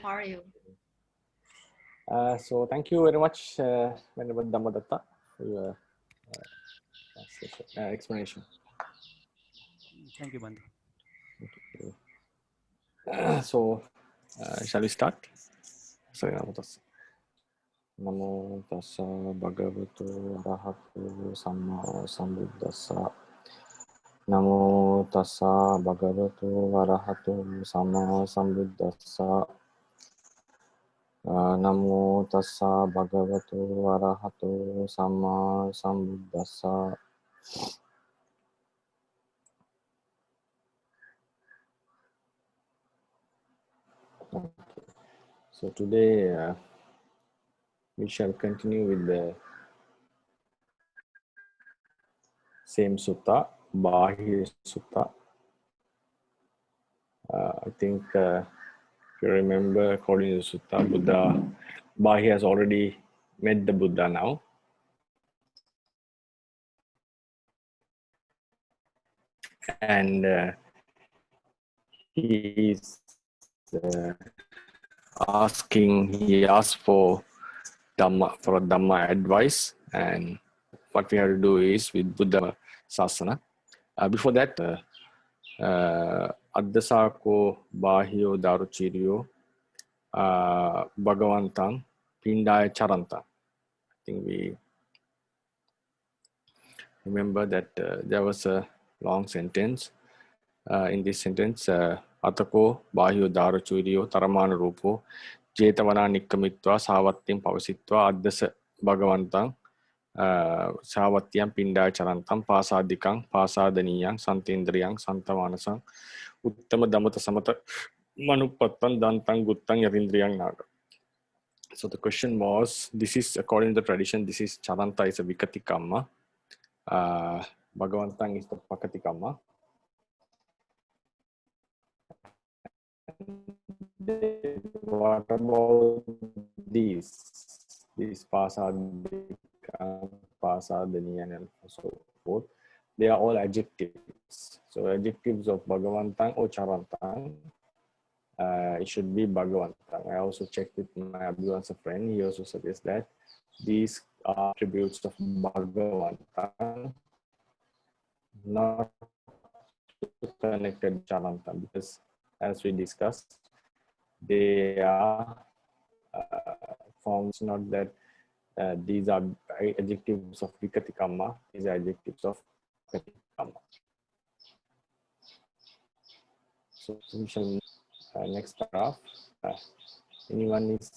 How are you? So thank you very much, Venerable Dhammadatta, for your explanation. Thank you, Bhante. So, shall we start? Namo tassa bhagavato arahato samma sambuddhassa. Namo tassa bhagavato arahato samma sambuddhassa. Namo tassa bhagavato arahato samma sambuddhassa. So today we shall continue with the same sutta, Bāhi Sutta. I think if you remember, according to the sutta, Buddha, Bāhi has already met the Buddha now. And he is he asked for Dhamma advice, and what we have to do is with Buddha Sasana. Before that, Addasako Bāhiyo Daruchiriyo Bhagavantang Pindaya Charanta. I think we remember that there was a long sentence. In this sentence, Atako Bāhiyo Daruchiriyo Taramana Rupo Jetavana Nikkamitva Savatyam Pavasitva Addasa Bhagavantang Savatyam Pindaya Charantam Pasadikang Pasadaniyang Santindriyang Santamanasang Uttama Dhammata Samata Manupattan Dantang Guttang Yarindriyang Naga. So the question was, this is according to the tradition, this is Charanta is a Vikati Kamma, Bhagavantang is the Pakati Kamma. What about these Pasadikang, Pasadaniyan and so forth? They are all adjectives. So adjectives of Bhagavantang or Charantang, it should be Bhagavantang. I also checked with my Abhivansa friend. He also suggests that these are attributes of Bhagavantang, not connected Charantang, because as we discussed, they are forms, not that these are adjectives of Vikati Kamma, these are adjectives of Vikati Kamma. So we shall next paragraph. Anyone is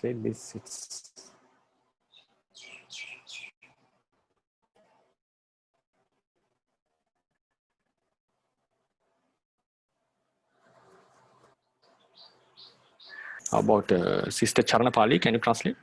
say this? It's how about Sister Charana Pāļi? Can you translate?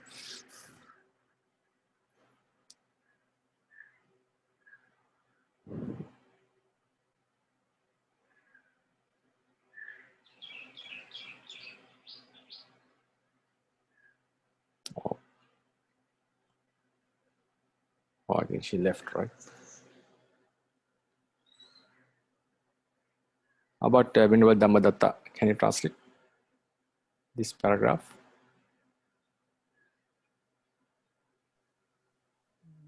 Oh, I think she left, right? How about Venerable Dhammadatta? Can you translate this paragraph?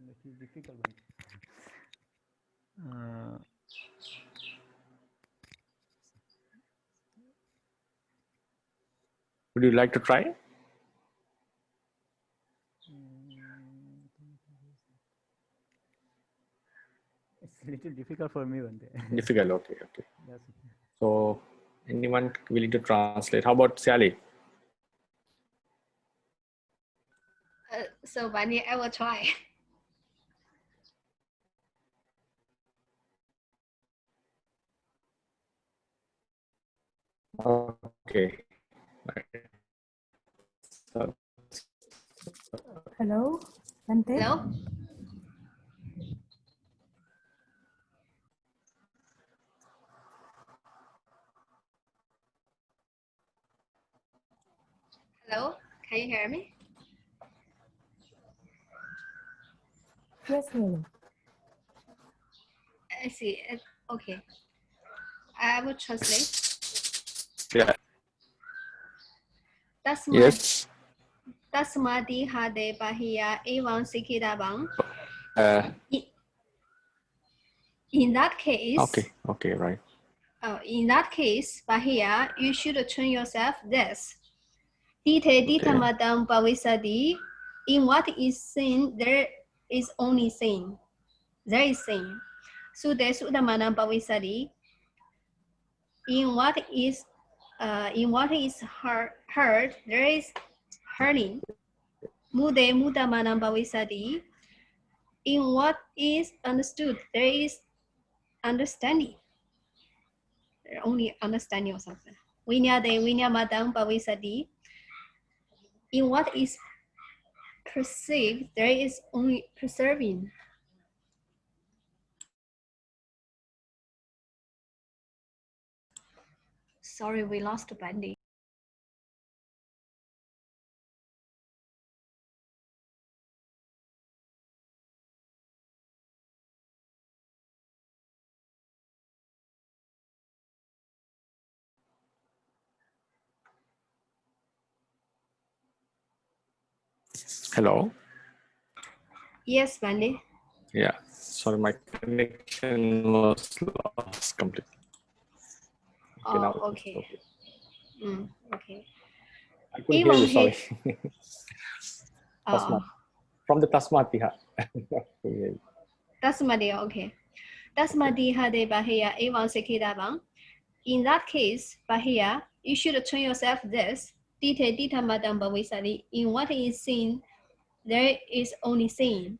It is difficult. Would you like to try? It's a little difficult for me, Bhante. Difficult, okay. Yes. So, anyone willing to translate? How about Sally? So Bhante, I will try. Okay. So, Hello, Bhante. Hello? Hello? Can you hear me? Yes, hello. I see. Okay. I will translate. yeah. Yes. Tasmati hade bahiya evam sikidabang. In that case, Okay, right. In that case, bahiya, you should train yourself this. Dite ditamadam bavisadi. In what is seen, there is only seen. There is seen. Sude sudamanam bavisadi. In what is heard, there is hearing. Mude mudamanam bavisadi. In what is understood, there is understanding. Only understanding or something. Vinyade vinyamadam bavisadi. In what is perceived, there is only preserving. Sorry, we lost Bhante. Hello. Yes, Bhante. Yeah. Sorry, my connection was lost completely. Okay, now Okay. Okay. I couldn't hear you. Sorry. Tasmat. From the Tasmatiha. Tasmadiha, okay. Tasmadiha de Bahiya evam sekidabang. In that case, Bahiya, you should train yourself this. Dite dita madam bavisadi. In what is seen, there is only seen.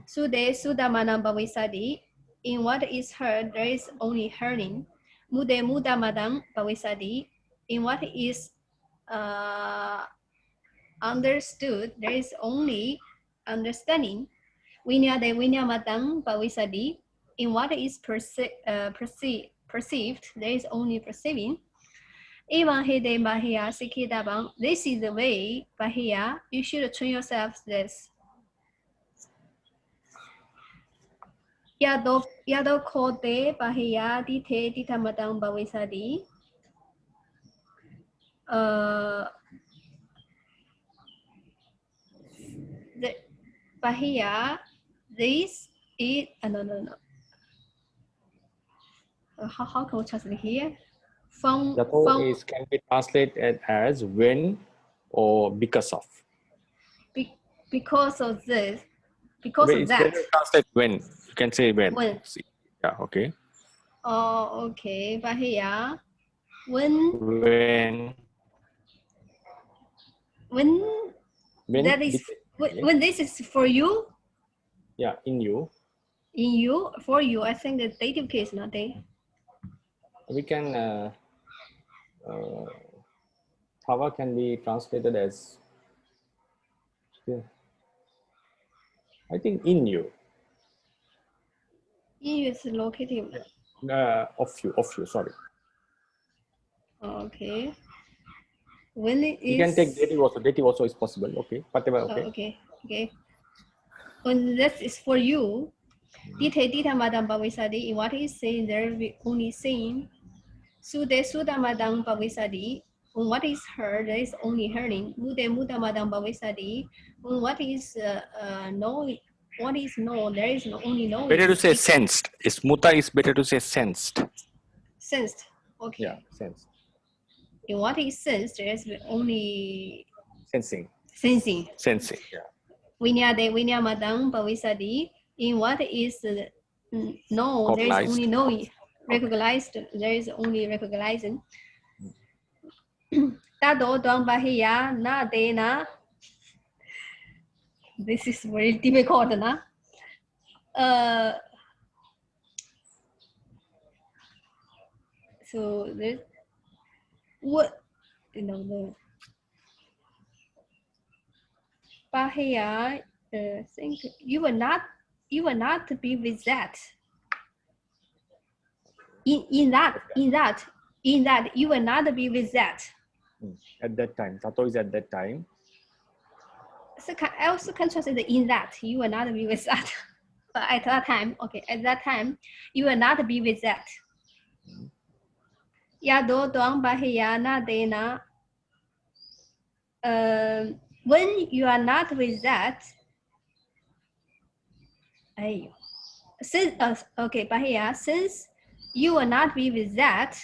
Sude sudamanam bavisadi. In what is heard, there is only hearing. Mude mudamadam bavisadi. In what is understood, there is only understanding. Vinyade vinyamadam bavisadi. In what is perceived, there is only perceiving. Evan hede bahiya sikidabang. This is the way, bahiya, you should train yourself this. Yado kote bahiya dite ditamadam bavisadi. The bahiya, this is no. How can we translate here? Can be translated as when or because of. Because of this, because of that. Better translate when. You can say when. See. Yeah, okay. Oh, okay. Bahiya, when that is when this is for you. Yeah, in you. In you, for you. I think the dative case, not they. We can. Tava can be translated as. Yeah, I think in you. In you is located. Of you. Sorry. Okay. When it is. You can take dative also. Dative also is possible. Okay. Whatever. Okay. Okay. When that is for you, dita madam bavisadi. In what is saying, there will be only saying. Suda madam bavisadi. On what is heard, there is only hearing. Muda madam bavisadi. On what is knowing, what is known, there is only knowing. Better to say sensed. Muta is better to say sensed. Sensed. Okay. Yeah, sensed. In what is sensed, there is only sensing. Yeah. Vinya madam bavisadi. In what is known, there is only knowing. Recognized, there is only recognizing. Tado dong bahiya na dena. This is very difficult, na? So this what the bahiya think you will not be with that. In that you will not be with that. At that time, tato is at that time. So I also can translate in that you will not be with that. But at that time, okay, at that time you will not be with that. Yado doang bahiya na dena. when you are not with that, since Bahia, since you will not be with that,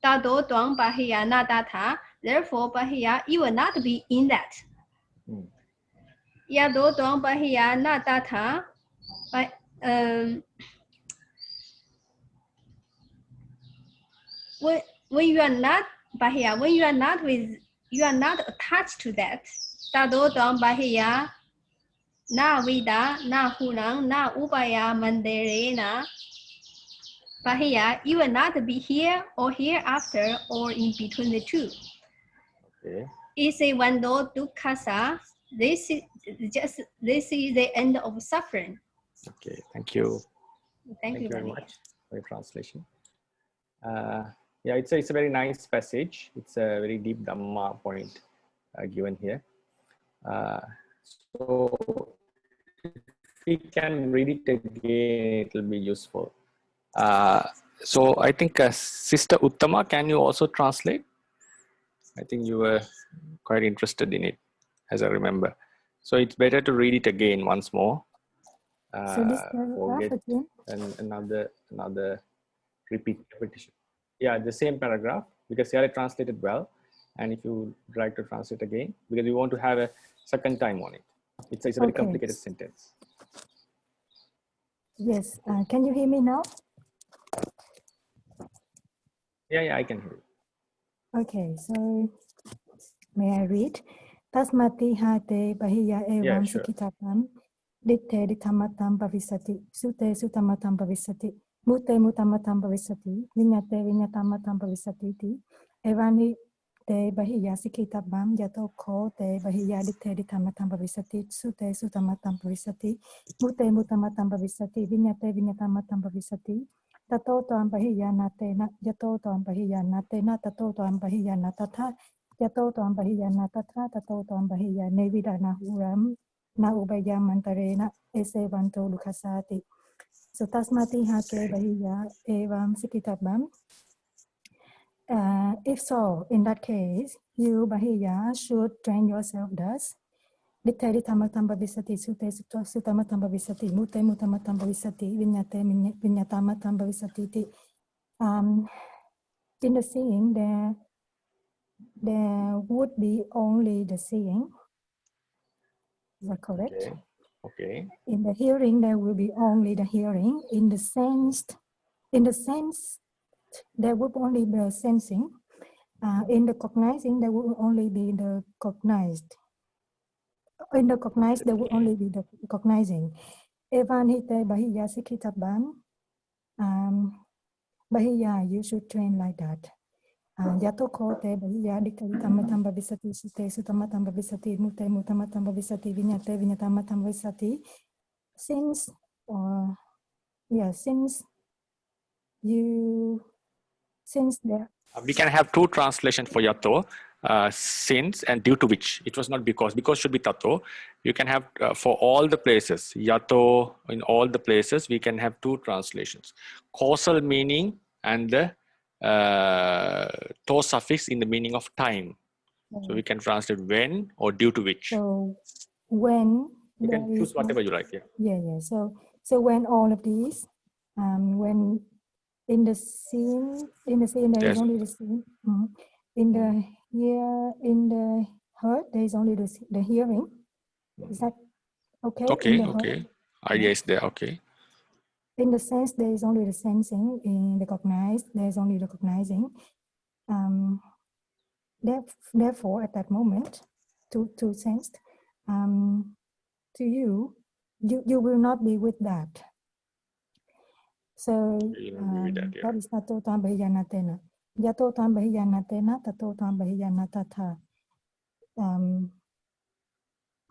Tado Tuang Bahia Nadata, therefore Bahia, you will not be in that. Yado Tuang Bahia Nadata, when you are not Bahia, when you are not with, you are not attached to that. Tado Tuang Bahia Na Vida, Na Hunang, Na Ubaya Mandarena. Bahia, you will not be here or hereafter or in between the two. Okay. Ise Wando Dukkasa, this is the end of suffering. Okay, thank you. Thank you very Bhante. much for your translation. Yeah, it's a very nice passage. It's a very deep Dhamma point given here. So if we can read it again, it will be useful. So I think Sister Uttama, can you also translate? I think you were quite interested in it, as I remember. So it's better to read it again once more. So this paragraph again? And another repetition. Yeah, the same paragraph, because Yara translated well. And if you would like to translate again, because we want to have a second time on it. It's a very complicated sentence. Yes. Can you hear me now? Yeah, I can hear you. Okay, so may I read? Tasmati hate bahiya evam sikitatam ditte ditamatam bhavisati sute sutamatam bhavisati mute mutamatam bhavisati vinyate vinyatamatam bhavisati ti evani te bahiya sikitabam yato ko te bahiya ditte ditamatam bhavisati sute sutamatam bhavisati mute mutamatam bhavisati vinyate vinyatamatam bhavisati tato toam bahiya nate na yato toam bahiya nate na tato toam bahiya natatha yato toam bahiya natatha tato toam bahiya nevida na huram na ubaya mantarena ese vanto lukhasati. So tasmati hake bahiya evam sikitabam. If so, in that case, you bahiya should train yourself thus. Ditte ditamatam bhavisati sute sutamatam bhavisati mute mutamatam bhavisati vinyate vinyatamatam bhavisati. In the seeing, there would be only the seeing. Is that correct? Okay. In the hearing, there will be only the hearing. In the sense, there would only be the sensing. In the cognizing, there will only be the cognized. In the cognized, there will only be the cognizing. Evan hite bahiya sikitabam. Bahiya, you should train like that. Yato kote bahiya dikalitamatam bhavisati sute sutamatam bhavisati mute mutamatam bhavisati vinyate vinyatamatam bhavisati. Since there we can have two translations for yato, since and due to which. It was not because should be tato. You can have for all the places, yato in all the places, we can have two translations. Causal meaning and the to suffix in the meaning of time. So we can translate when or due to which. So when you can choose whatever you like. Yeah. So when all of these, when in the scene there is only the scene. In the heard there is only the hearing. Is that okay? Okay. Idea is there. Okay. In the sense, there is only the sensing. In the cognized, there is only the cognizing. Therefore, at that moment, to sensed, to you will not be with that. So that is tato tam bahiyanatena. Yato tam bahiyanatena, tato tam bahiyanatata.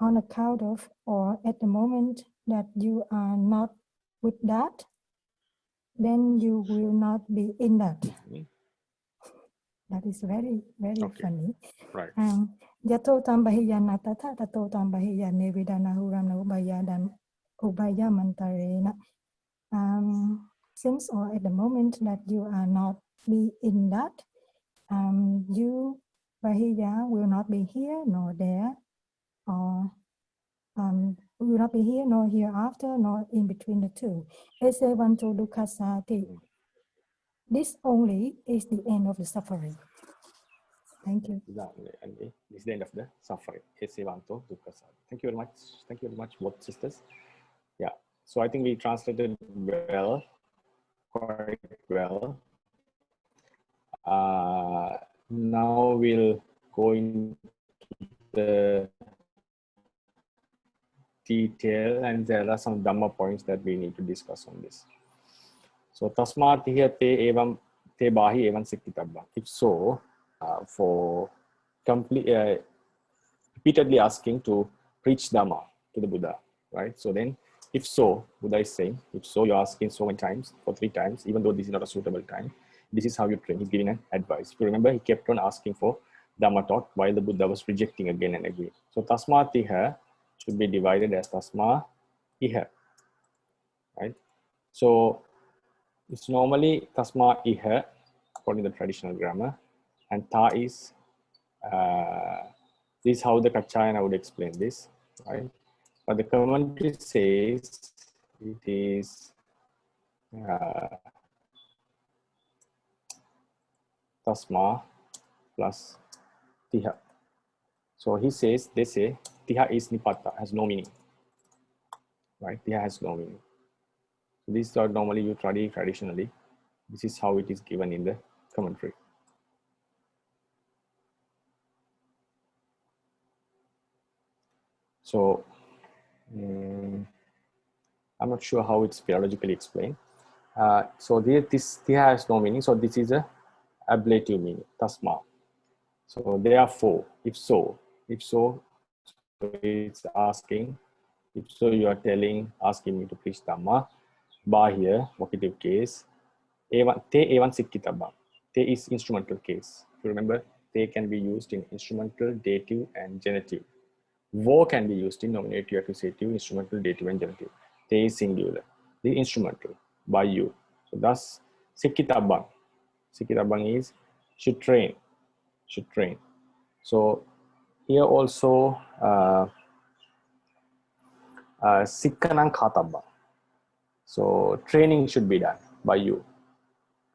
On account of, or at the moment that you are not with that, then you will not be in that. That is very, very funny. Right. Yato tam bahiya natata, tato tam bahiya nevidana huram ubaya dan ubaya mantarena. Since or at the moment that you are not be in that, you Bahiya will not be here nor there, or will not be here nor hereafter, nor in between the two. Esevanto dukkasati. This only is the end of the suffering. Thank you. This is the end of the suffering. Esevanto dukkasati. Thank you very much. Thank you very much, both sisters. Yeah. So I think we translated well, quite well. Now we'll go into the detail, and there are some Dhamma points that we need to discuss on this. So tasmat hiya te evam te bahi evam sikkitabba. If so, for repeatedly asking to preach Dhamma to the Buddha, right? So then, if so, Buddha is saying, if so, you're asking so many times, for 3 times, even though this is not a suitable time, this is how you train. He's giving an advice. If you remember, he kept on asking for Dhamma taught while the Buddha was rejecting again and again. So tasmat iha should be divided as tasma iha, right? So it's normally tasma iha according to the traditional grammar, and ta is this is how the Kachayana would explain this, right? But the commentary says it is tasma plus tiha. So he says, they say tiha is nipatta, has no meaning, right? Tiha has no meaning. So these are normally you traditionally. This is how it is given in the commentary. So I'm not sure how it's theologically explained. So this tiha has no meaning. So this is a ablative meaning, tasma. So therefore, if so, so it's asking, if so you are asking me to preach Dhamma, bahya, vocative case, te evan sikkitabba. Te is instrumental case. If you remember, te can be used in instrumental, dative, and genitive. Vo can be used in nominative, accusative, instrumental, dative, and genitive. Te is singular. The instrumental, by you. So thus, sikkitabang. Sikkitabang is should train. So here also, sikkanang khatabang. So training should be done by you.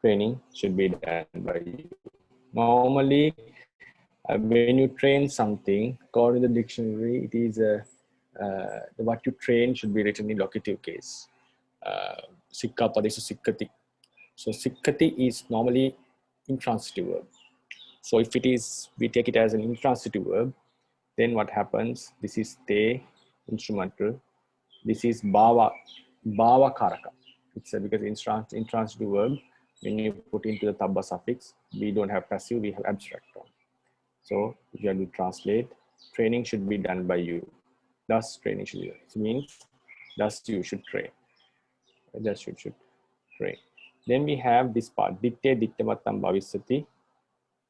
Training should be done by you. Normally, when you train something, according to the dictionary, it is what you train should be written in locative case. Sikka padesu sikkati. So sikkati is normally intransitive verb. So if it is, we take it as an intransitive verb, then what happens? This is te, instrumental. This is bhava karaka. It's because intransitive verb, when you put into the tabba suffix, we don't have passive, we have abstract form. So if you have to translate, training should be done by you. Thus training should be done. It means thus you should train. Thus you should train. Then we have this part, ditte dittamattang bhavisati,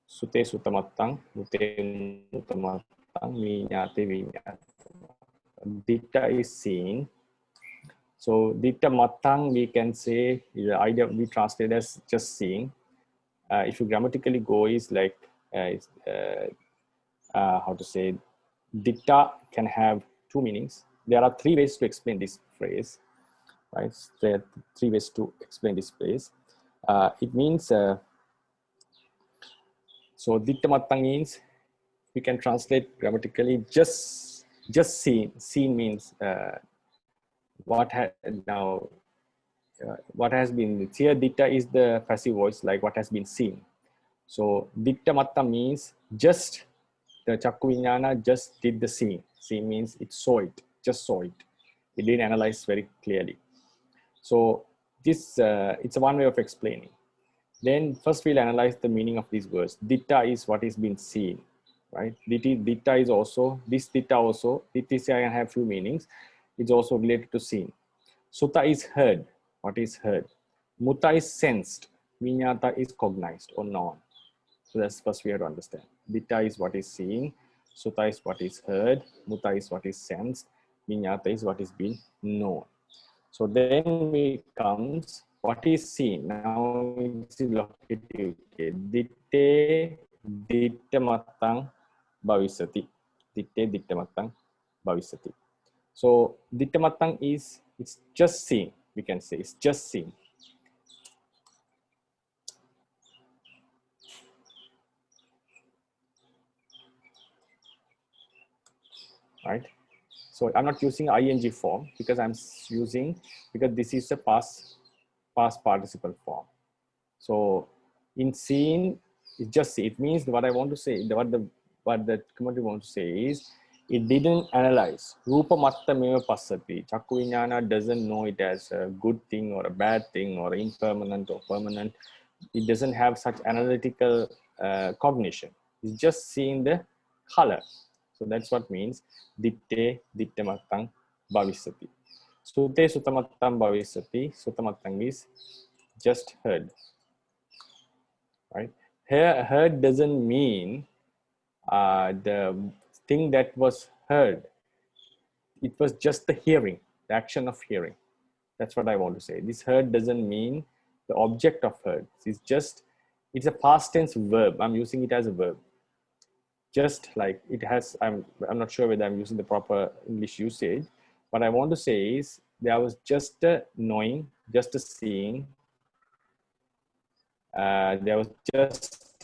sute sutamattang, mute mutamattang, vinyate vinyate. Ditta is seen. So ditta mattang, we can say the idea we translate as just seeing. If you grammatically go, is like how to say, ditta can have 2 meanings. There are 3 ways to explain this phrase, right? There are 3 ways to explain this phrase. It means so ditta mattang means we can translate grammatically just seen. Seen means what has been. Here ditta is the passive voice, like what has been seen. So ditta matta means just the chakku viññāna just did the seeing. Seeing means it saw it, just saw it. It didn't analyze very clearly. So this it's one way of explaining. Then first we'll analyze the meaning of these words. Ditta is what is being seen, right? Ditta is also, this ditta also, ditta can have few meanings. It's also related to seen. Sutta is heard, what is heard. Mutta is sensed, viññāta is cognized or known. So that's first we have to understand. Ditta is what is seen, sutta is what is heard, mutta is what is sensed, viññāta is what is being known. So then it comes what is seen. Now it's locative. Ditte dittamattang bhavisati. Ditte dittamattang bhavisati. So dittamattang is, it's just seeing, we can say it's just seeing. Right? So I'm not using ing form because because this is a past participle form. So in seen, it just see, it means what I want to say, what the commentary wants to say is, it didn't analyze. Rupa matta meva passati. Chakku viññāna doesn't know it as a good thing or a bad thing or impermanent or permanent. It doesn't have such analytical cognition. It's just seeing the color. So that's what means ditte dittamattang bhavisati. Sute sutamattang bhavisati. Sutamattang is just heard. Right? Here, heard doesn't mean the thing that was heard. It was just the hearing, the action of hearing. That's what I want to say. This heard doesn't mean the object of heard. It's a past tense verb. I'm using it as a verb. Just like it has, I'm not sure whether I'm using the proper English usage. What I want to say is there was just a knowing, just a seeing. There was just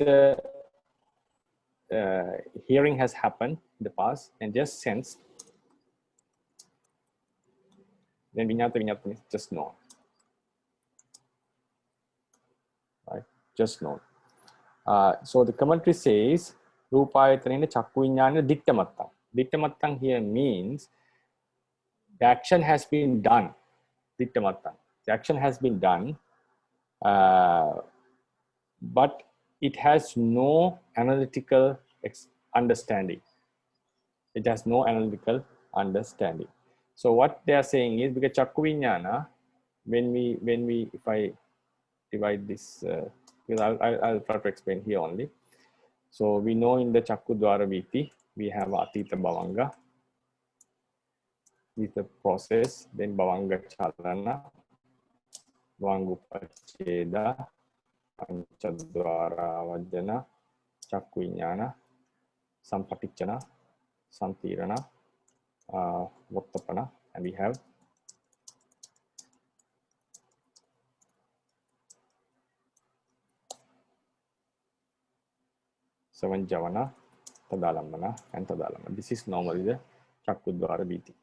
hearing has happened in the past and just sense. Then viññāta means just know. Right? Just know. So the commentary says, Rūpāyatanena chakku viññāna dittamattang. Dittamattang here means the action has been done. Dittamattang. The action has been done, but it has no analytical understanding. It has no analytical understanding. So what they are saying is, because chakku viññāna, if I divide this, because I'll try to explain here only. So we know in the chakku dwara viti, we have atita bhavanga, is the process, then bhavanga chalana, bhavanga upacheda, panchadwara vajjana, chakku viññāna, sampatichana, santirana, vottapana, and we have seven javana, tadalambana, and tadalambana. This is normally the chakku dwara viti.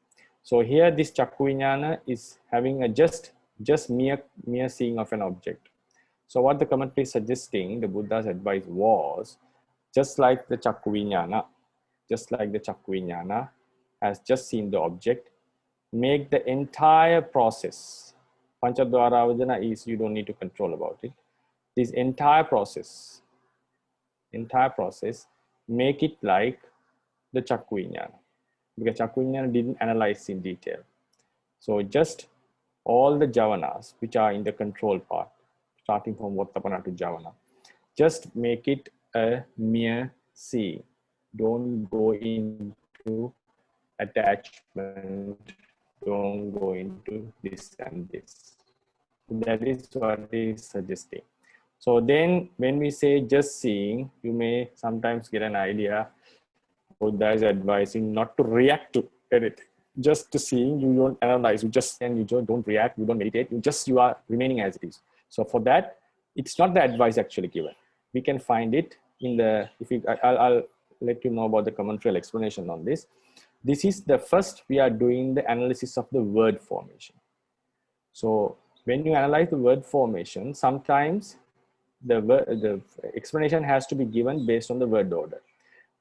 So here this chakku viññāna is having a just mere seeing of an object. So what the commentary is suggesting, the Buddha's advice was, just like the chakku viññāna has just seen the object, make the entire process. Panchadwara vajjana is you don't need to control about it. This entire process, make it like the chakku viññāna, because chakku viññāna didn't analyze in detail. So just all the javanas which are in the control part, starting from Vottapana to javana, just make it a mere seeing. Don't go into attachment, don't go into this and this. That is what is suggesting. So then when we say just seeing, you may sometimes get an idea. Buddha is advising not to react to anything. Just to seeing, you don't analyze, you just and you don't react, you don't meditate, you are remaining as it is. So for that, it's not the advice actually given. We can find it in the, I'll let you know about the commentary explanation on this. This is the first, we are doing the analysis of the word formation. So when you analyze the word formation, sometimes the explanation has to be given based on the word order.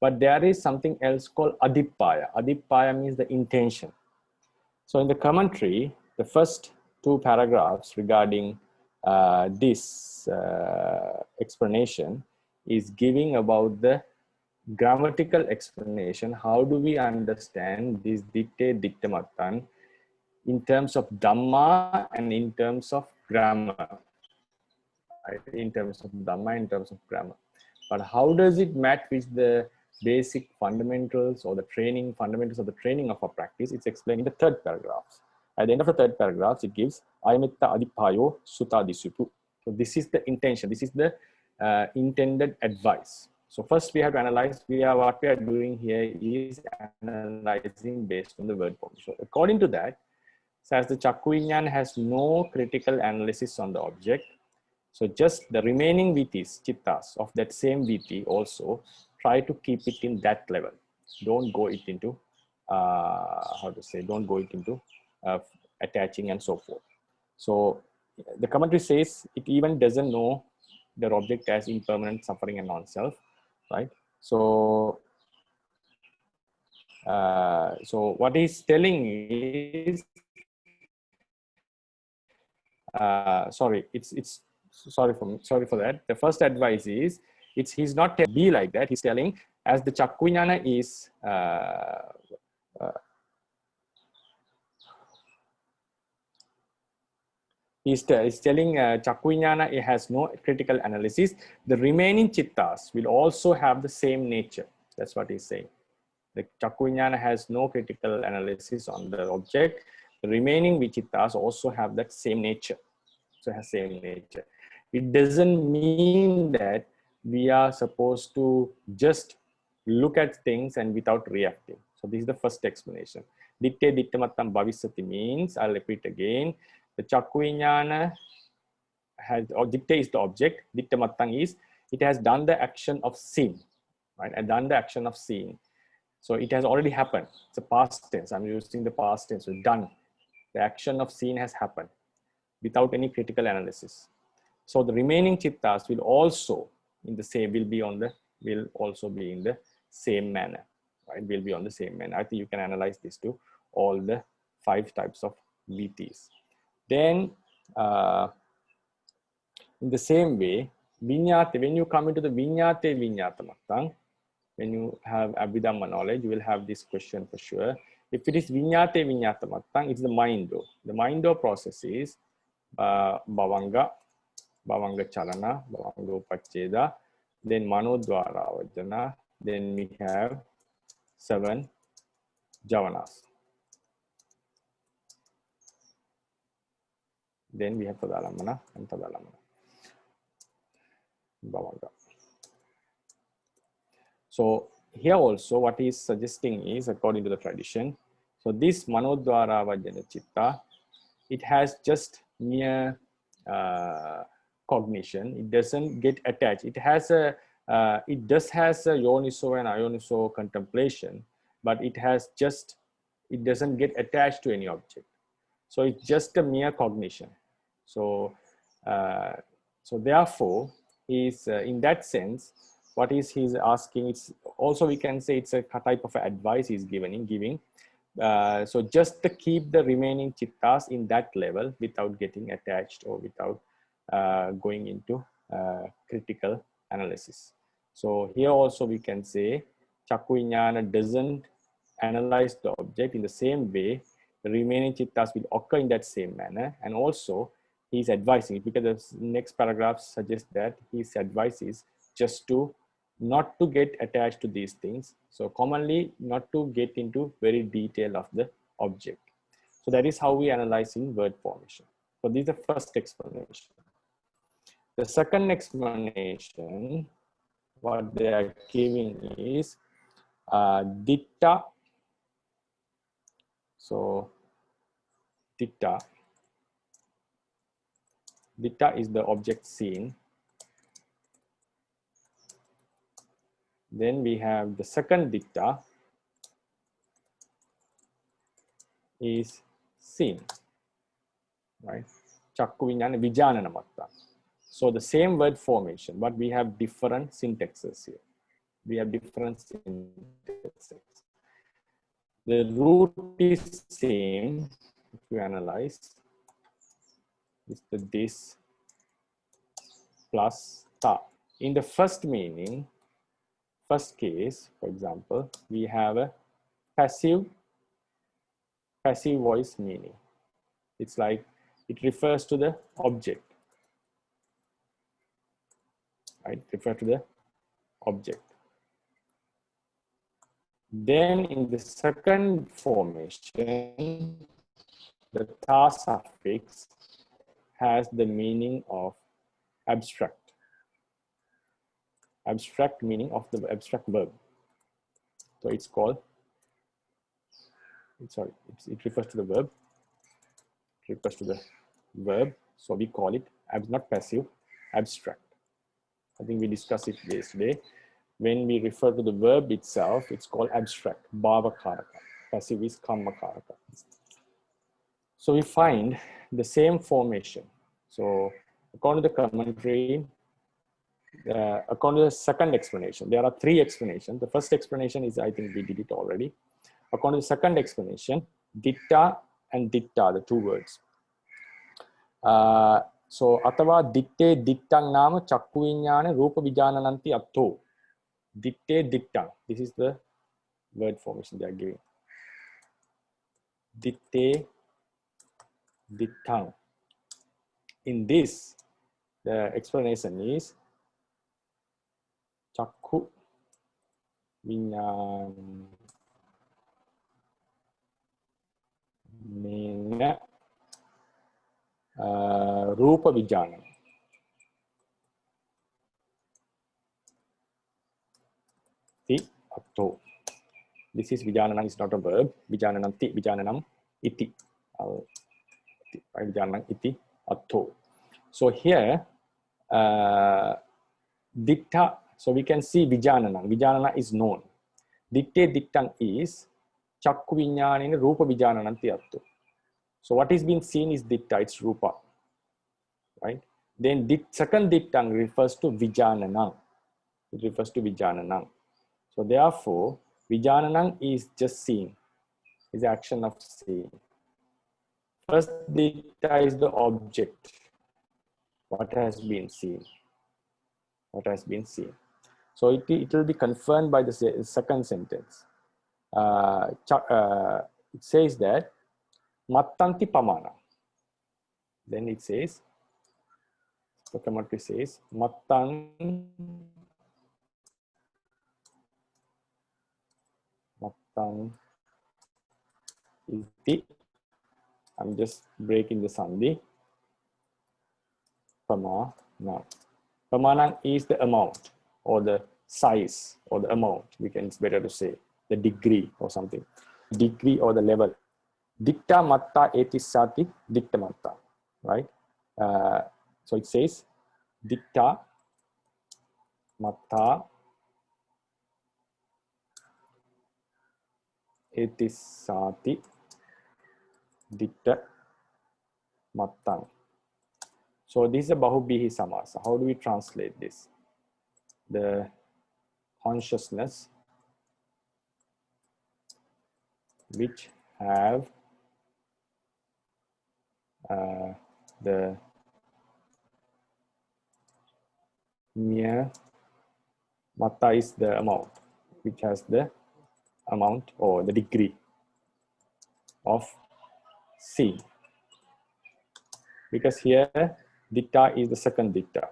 But there is something else called adipaya. Adipaya means the intention. So in the commentary, the first two paragraphs regarding this explanation is giving about the grammatical explanation. How do we understand this ditte dittamattan in terms of Dhamma and in terms of grammar? Right? In terms of Dhamma, in terms of grammar. But how does it match with the basic fundamentals or the fundamentals of the training of our practice? It's explained in the third paragraph. At the end of the third paragraph, it gives ayamitta adipayo sutta disupu. So this is the intention. This is the intended advice. So first we have to analyze, what we are doing here is analyzing based on the word formation. So according to that, as the Chakku Viññāna has no critical analysis on the object, so just the remaining VTs, chittas of that same VT also try to keep it in that level. Don't go it into, don't go it into attaching and so forth. So the commentary says it even doesn't know their object as impermanent, suffering and non-self, right? So, so what he's telling is, sorry for that. The first advice is, he's not be like that. He's telling, as the Chakku Viññāna is he's telling Chakku Viññāna, it has no critical analysis. The remaining chittas will also have the same nature. That's what he's saying. The Chakku Viññāna has no critical analysis on the object. The remaining vichittas also have that same nature. So it has same nature. It doesn't mean that we are supposed to just look at things and without reacting. So this is the first explanation. Ditte dittamattam bhavisati means, I'll repeat again, the Chakku Viññāna has, or ditte is the object, dittamattam is, it has done the action of seeing, right? And done the action of seeing. So it has already happened. It's a past tense. I'm using the past tense. So done. The action of seeing has happened without any critical analysis. So the remaining chittas will also in the same, will also be in the same manner, right? Will be on the same manner. I think you can analyze this to all the 5 types of VTs. Then in the same way, viññāte, when you come into the viññāte viññātamattang, when you have Abhidhamma knowledge, you will have this question for sure. If it is viññāte viññātamattang, it's the mind-o. The mind-o process is bhavanga chalana, bhavanga upachcheda, then manodvara vajana, then we have 7 javanas. Then we have tadalamana and tadalamana. Bhavanga. So here also what he is suggesting is, according to the tradition, so this manodvara vajana chitta, it has just mere cognition. It doesn't get attached. It has a it does has a yoniso and ayoniso contemplation, but it doesn't get attached to any object. So it's just a mere cognition. So so therefore is in that sense, what is he's asking, it's also, we can say it's a type of advice he's giving. So just to keep the remaining chittas in that level without getting attached or without going into critical analysis. So here also we can say Chakku Viññāna doesn't analyze the object in the same way. The remaining chittas will occur in that same manner, and also he's advising it, because the next paragraph suggests that his advice is just to not to get attached to these things. So commonly not to get into very detail of the object. So that is how we analyze in word formation. So this is the first explanation. The second explanation, what they are giving is ditta. So ditta is the object seen. Then we have the second ditta is seen, right? Chakku Viññāna Vijñānamatta. So the same word formation, but we have different syntaxes here. We have different syntaxes. The root is same. If you analyze, it's the this plus ta. In the first meaning, first case, for example, we have a passive voice meaning. It's like it refers to the object, right? Refer to the object. Then in the second formation, the ta suffix has the meaning of abstract. abstract meaning of the abstract verb. So it's called, sorry, it refers to the verb. It refers to the verb. So we call it not passive, abstract. I think we discussed it yesterday. When we refer to the verb itself, it's called abstract, bhava karaka. Passive is karma karaka. So we find the same formation. So according to the commentary, according to the second explanation, there are three explanations. The first explanation is, I think we did it already. According to the second explanation, ditta and ditta, the two words. So atava ditte dittang nama chakku viññāna rūpa vijanananti atto. Ditte dittang. This is the word formation they are giving. Ditte dittang. In this, the explanation is chakku viññāna rūpa vijanana. Atto. This is vijananam is not a verb. Vijanananti, vijananam iti. Vijananam iti atto. So here, ditta. So we can see vijananam. Vijanana is known. Ditte dittang is chakku viññānena rūpa vijanananti atto. So what is being seen is ditta, it's rupa, right? Then second dittang refers to vijananam. It refers to vijananam. So therefore, vijananam is just seeing, is the action of seeing. First ditta is the object, what has been seen, what has been seen. So it will be confirmed by the second sentence. It says that mattanti pamana. Then it says, the commentary says, mattan iti. I'm just breaking the sandhi. Pamana. Pamanang is the amount or the size or the amount. It's better to say the degree or something. Degree or the level. Ditta matta etis sati ditta matta, right? So it says ditta matta etis sati ditta mattang. So this is a bahubihi samasa. How do we translate this? The consciousness which have the mere matta is the amount, which has the amount or the degree of seeing. Because here ditta is the second ditta,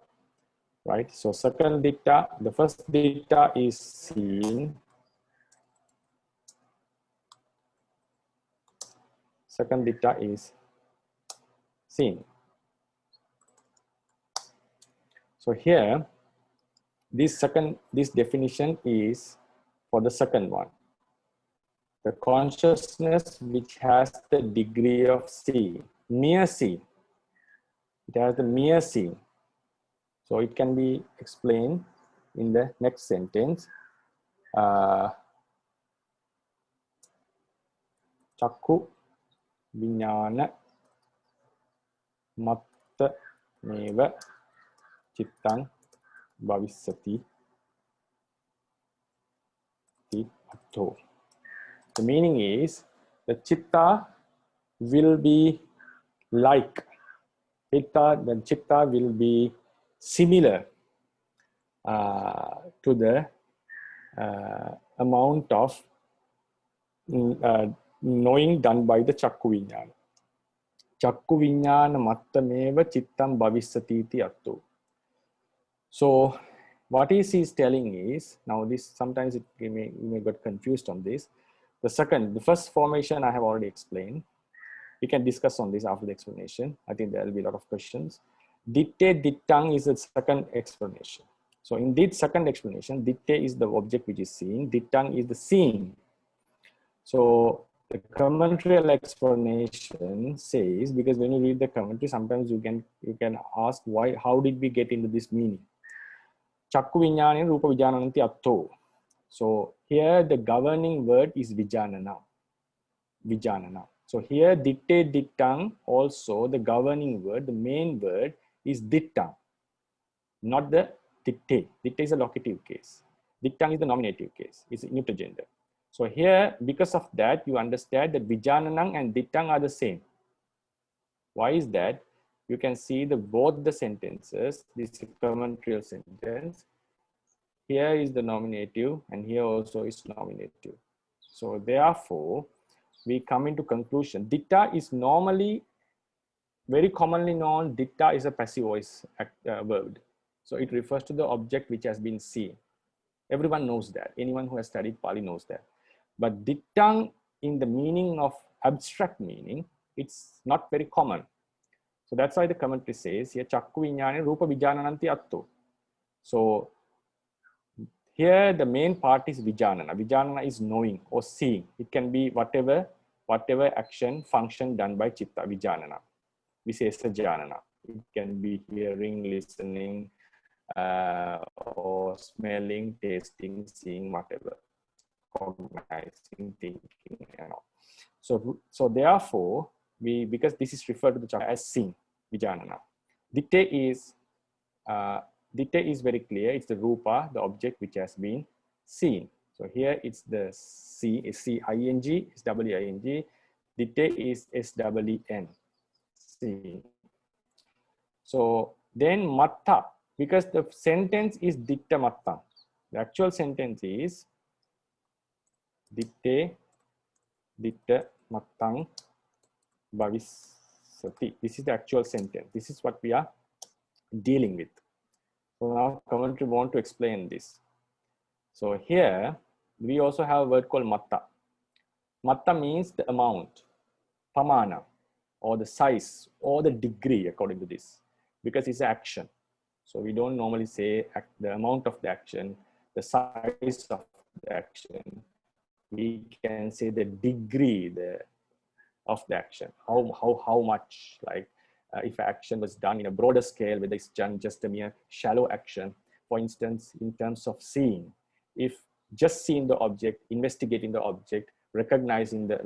right? So second ditta, the first ditta is seen. Second ditta is seen. So here, this definition is for the second one. The consciousness which has the degree of seeing, mere seeing. It has the mere seeing. So it can be explained in the next sentence. Chakku viññāna matta meva chittang bhavissati ti atto. The meaning is the chitta will be like, the chitta will be similar to the amount of knowing done by the chakku viññāna. Chakku viññāna matta meva chittam bhavissati ti atto. So what he's telling is, now this sometimes you may get confused on this. The first formation I have already explained. We can discuss on this after the explanation. I think there will be a lot of questions. Ditte dittang is the second explanation. So in this second explanation, ditte is the object which is seen, dittang is the seeing. So the commentarial explanation says, because when you read the commentary, sometimes you can ask why, how did we get into this meaning? Chakku viññāne rūpa vijanananti atto. So here the governing word is vijanana. So here ditte dittang, also the governing word, the main word is dittang, not the ditte. Ditte is a locative case. Dittang is the nominative case. It's neuter gender. So here, because of that, you understand that vijananang and dittang are the same. Why is that? You can see both the sentences. This is a commentarial sentence. Here is the nominative, and here also is nominative. So therefore, we come into conclusion. Ditta is normally, very commonly known, ditta is a passive voice verb. So it refers to the object which has been seen. Everyone knows that. Anyone who has studied Pāli knows that. But dittang, in the meaning of abstract meaning, it's not very common. So that's why the commentary says here, chakku viññāne rūpa vijanananti atto. So here the main part is vijanana. Vijanana is knowing or seeing. It can be whatever action, function done by chitta, vijanana. Visesa janana. It can be hearing, listening, or smelling, tasting, seeing, whatever, cognizing, thinking, and all. So therefore, because this is referred to the chitta as seeing, vijanana. Ditte is very clear. It's the rupa, the object which has been seen. So here it's the C-I-N-G, it's W-I-N-G. Ditte is S-W-E-N, seeing. So then matta, because the sentence is ditta matta. The actual sentence is ditte mattang bhavisati. This is the actual sentence. This is what we are dealing with. So now commentary want to explain this. So here we also have a word called matta. Matta means the amount, pamana, or the size, or the degree according to this, because it's action. So we don't normally say the amount of the action, the size of the action. We can say the degree of the action, how much, like if action was done in a broader scale, whether it's done just a mere shallow action. For instance, in terms of seeing, if just seeing the object, investigating the object, recognizing the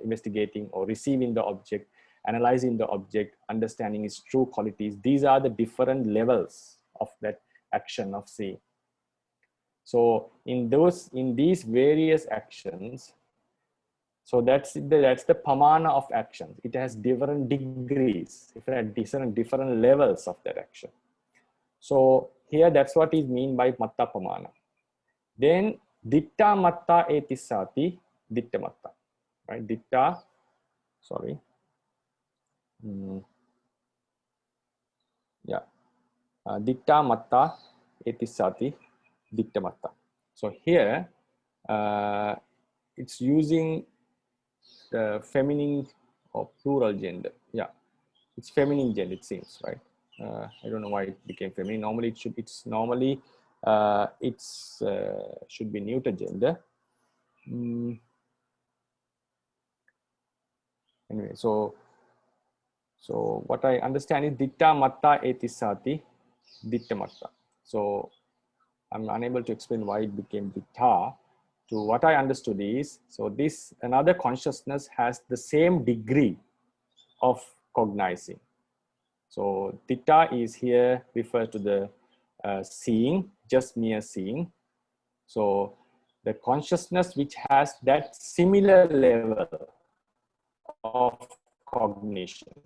investigating or receiving the object, analyzing the object, understanding its true qualities, these are the different levels of that action of seeing. So in these various actions, so that's the pamana of actions. It has different degrees, different levels of that action. So here that's what is mean by matta pamana. Then ditta matta etisati ditta matta, right? Ditta, sorry. Ditta matta etisati ditta matta. So here it's using the feminine or plural gender. Yeah, it's feminine gender, it seems, right? I don't know why it became feminine. Normally it should be neuter gender. Anyway, so what I understand is ditta matta etisati ditta matta. So I'm unable to explain why it became ditta. To what I understood is, so this another consciousness has the same degree of cognizing. So ditta is here refers to the seeing, just mere seeing. So the consciousness which has that similar level of cognition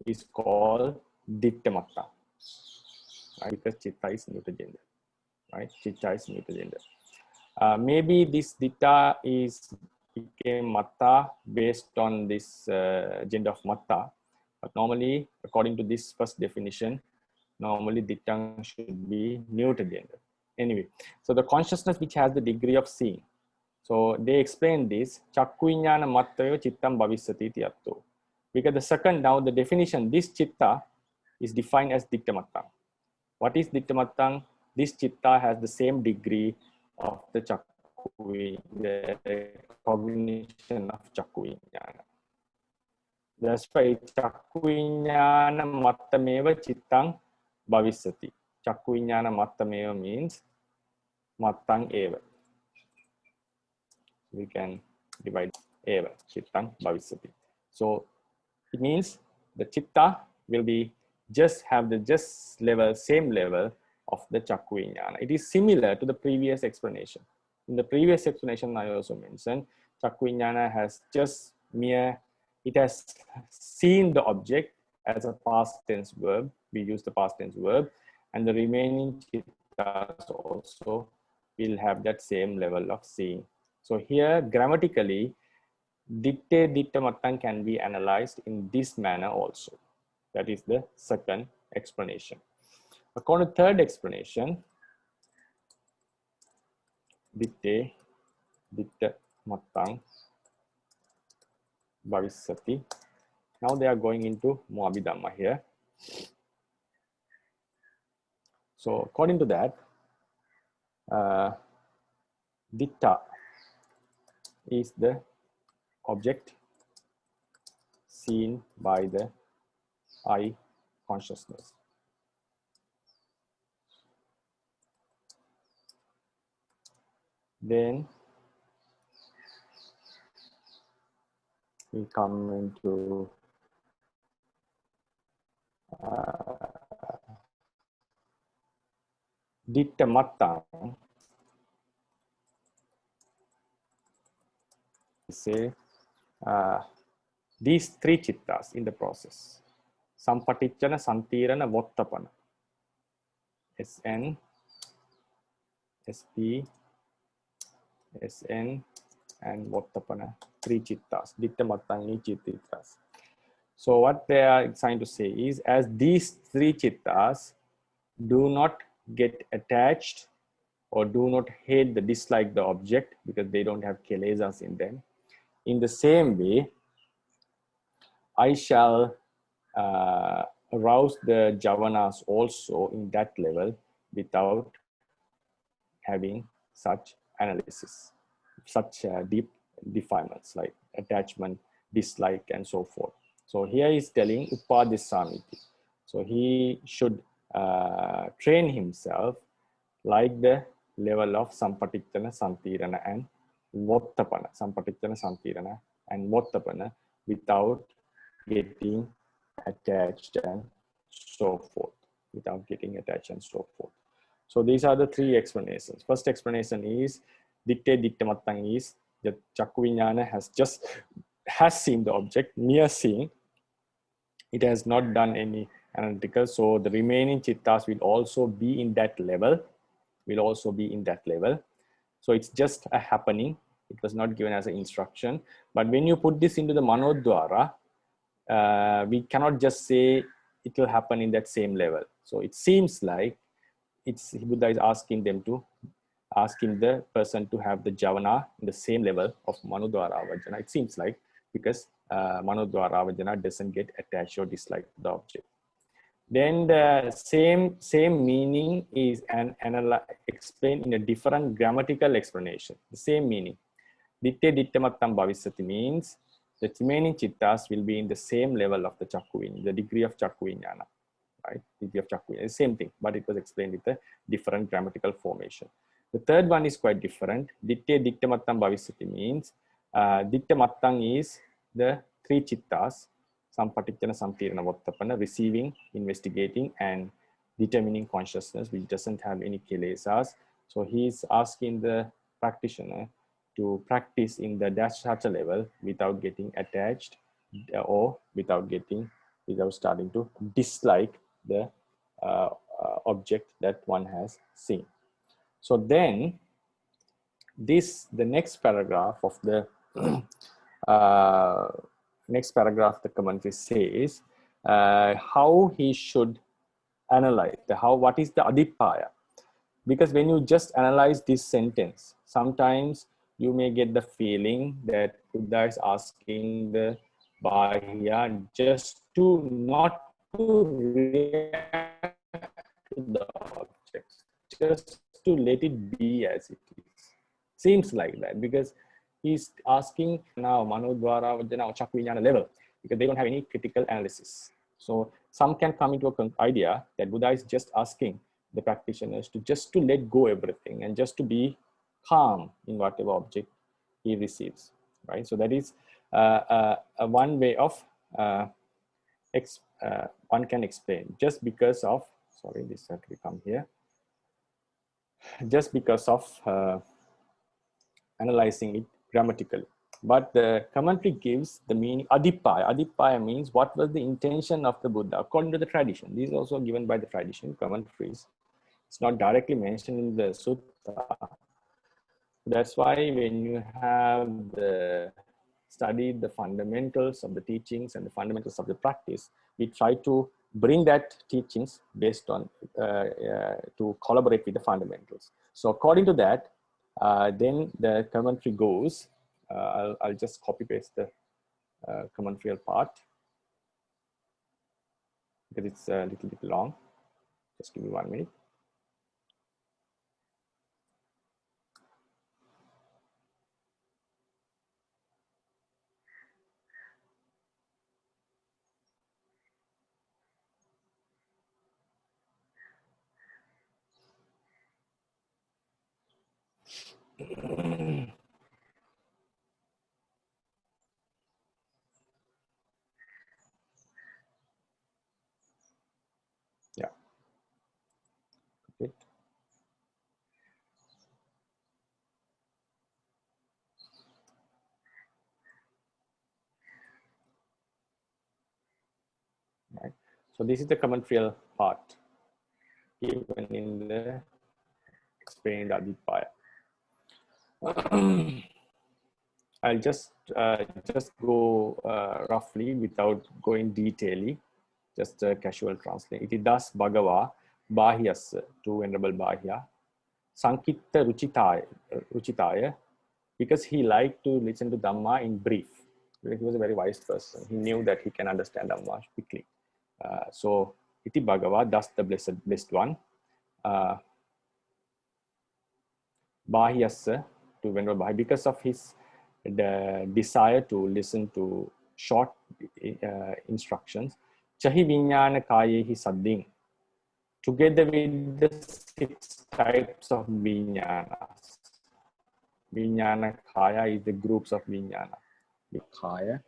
is called ditta matta, right? Because chitta is neuter gender, right? Chitta is neuter gender. Maybe this ditta became matta based on this gender of matta, but normally, according to this first definition, normally ditta should be neuter gender. Anyway, so the consciousness which has the degree of seeing. So they explain this, chakku viññāna mattayo chittam bhavisati iti atto. Because the second, now the definition, this chitta is defined as ditta matta. What is dittamattang? This chitta has the same degree of the the cognition of chakku vijnana. That's why chakku vijnana mattameva chittang bhavisati. Chakku vijnana mattameva means mattang eva. We can divide eva, chittang bhavisati. So it means the chitta will be have the same level of the chakku vijnana. It is similar to the previous explanation. In the previous explanation, I also mentioned chakku vijnana has it has seen the object as a past tense verb. We use the past tense verb, and the remaining chittas also will have that same level of seeing. So here, grammatically, ditte dittamattang can be analyzed in this manner also. That is the second explanation. According to the third explanation, ditte dittamattang bhavisati. Now they are going into more abhidhamma here. So according to that, ditta is the object seen by the I consciousness. Then we come into dittamattang. Say these three chittas in the process: sampatichana, santirana, vottapana. SN, SP, SN, and vottapana. Three chittas. Dittamattang chittas. So what they are trying to say is, as these three chittas do not get attached or do not hate dislike the object because they don't have kilesas in them, in the same way, I shall arouse the javanas also in that level without having such analysis, such deep defilements like attachment, dislike, and so forth. So here he is telling upadhisamiti. So he should train himself like the level of sampatichana, santirana, and vottapana. Sampatichana, santirana, and vottapana without getting attached and so forth. Without getting attached and so forth. So these are the three explanations. First explanation is ditte dittamattang is the chakku vijnana has seen the object, mere seeing. It has not done any analytical. So the remaining chittas will also be in that level. So it's just a happening. It was not given as an instruction. But when you put this into the manodwara, we cannot just say it will happen in that same level. So it seems like Buddha is asking the person to have the javana in the same level of manodwara avajana. It seems like, because manodwara avajana doesn't get attached or dislike the object. Then the same meaning is explained in a different grammatical explanation. The same meaning. Ditte dittamattam bhavisati means the remaining chittas will be in the same level of the chakku vijnana, the degree of chakku vijnana, right? Degree of chakku vijnana, same thing, but it was explained with a different grammatical formation. The third one is quite different. Ditte dittamattam bhavisati means dittamattang is the three chittas, sampatichana, santirana, vottapana, receiving, investigating, and determining consciousness, which doesn't have any kilesas. So he is asking the practitioner to practice in such a level without getting attached or without starting to dislike the object that one has seen. So then the next paragraph of the the commentary says how he should analyze what is the adipaya. Because when you just analyze this sentence, sometimes you may get the feeling that Buddha is asking the Bahya just to not to react to the objects, just to let it be as it is. Seems like that because he's asking now Manodwara Vajana or Chakvinyana level because they don't have any critical analysis. So some can come into an idea that Buddha is just asking the practitioners to just to let go everything and just to be calm in whatever object he receives, right? So that is one way of one can explain just because of, sorry, this had to come here, just because of analyzing it grammatically. But the commentary gives the meaning adipaya. Adipaya means what was the intention of the Buddha according to the tradition. This is also given by the tradition, commentaries. It's not directly mentioned in the sutta. That's why when you have studied the fundamentals of the teachings and the fundamentals of the practice, we try to bring that teachings based on to collaborate with the fundamentals. So according to that, then the commentary goes. I'll just copy paste the commentary part because it's a little bit long. Just give me 1 minute. Yeah. Good. Right. So this is the commentary part given in the explained Adipaya. I'll just go roughly without going detailedly, just a casual translate. It is thus Bhagava Bāhyas to Venerable Bāhya, Sankitta Ruchitaya, because he liked to listen to Dhamma in brief. He was a very wise person. He knew that he can understand Dhamma quickly. So, Iti Bhagava, thus the blessed one. Bāhyas to Venerable Bāhya, because of his desire to listen to short instructions. Chahi Viññāna Kāyehi Sadding, together with the 6 types of Viññānas. Viññāna Kaya is the groups of Viññāna, Kaya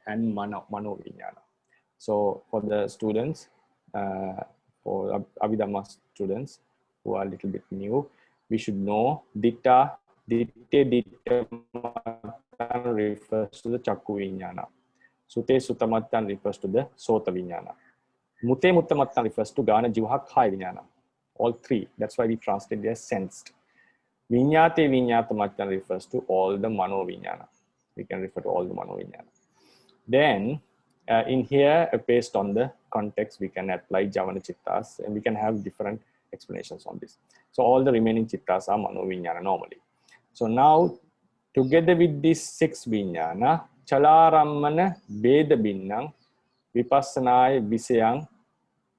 and Mano Viññāna. So for the students, for Abhidhamma students who are a little bit new, we should know Ditta refers to the Chakku Viññāna. Sute Sutamattan refers to the Sota Viññāna. Mute Muttamattan refers to Gana Jivha Kaya Viññāna. All 3. That's why we translate as sensed. Viññāte Viññātamattan refers to all the Mano Viññāna. We can refer to all the Mano Viññāna. Then in here, based on the context, we can apply Javana Chittas and we can have different explanations on this. So all the remaining Chittas are Mano Viññāna normally. So now, together with these 6 Viññāna, Chalarammana Beda Binnang Vipassanāya Visayang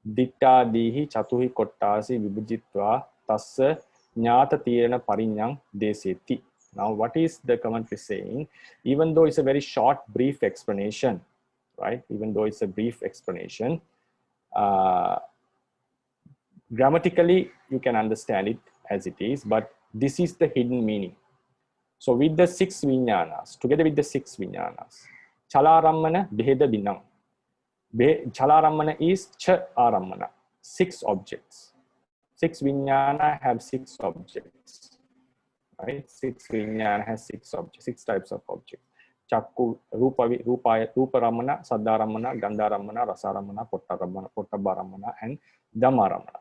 Dittādīhi Chatuhi Kottāsi Vibhujitva Tassa Ñāta Tirana Pariññang Deseti. Now, what is the commentary saying? Even though it's a very short, brief explanation, right? Even though it's a brief explanation, grammatically, you can understand it as it is, but this is the hidden meaning. So with the 6 Viññānas, together with the 6 Viññānas, Chalarammana Bheda Binnang. Chalarammana is Cha Arammana, 6 objects. 6 Viññāna have 6 objects, right? 6 Viññāna has 6 objects, 6 types of objects. Chakku, Rupa Rammana, Saddha Rammana, Gandha Rammana, Rasa Rammana, Pottabha Rammana, and Dhamma Rammana.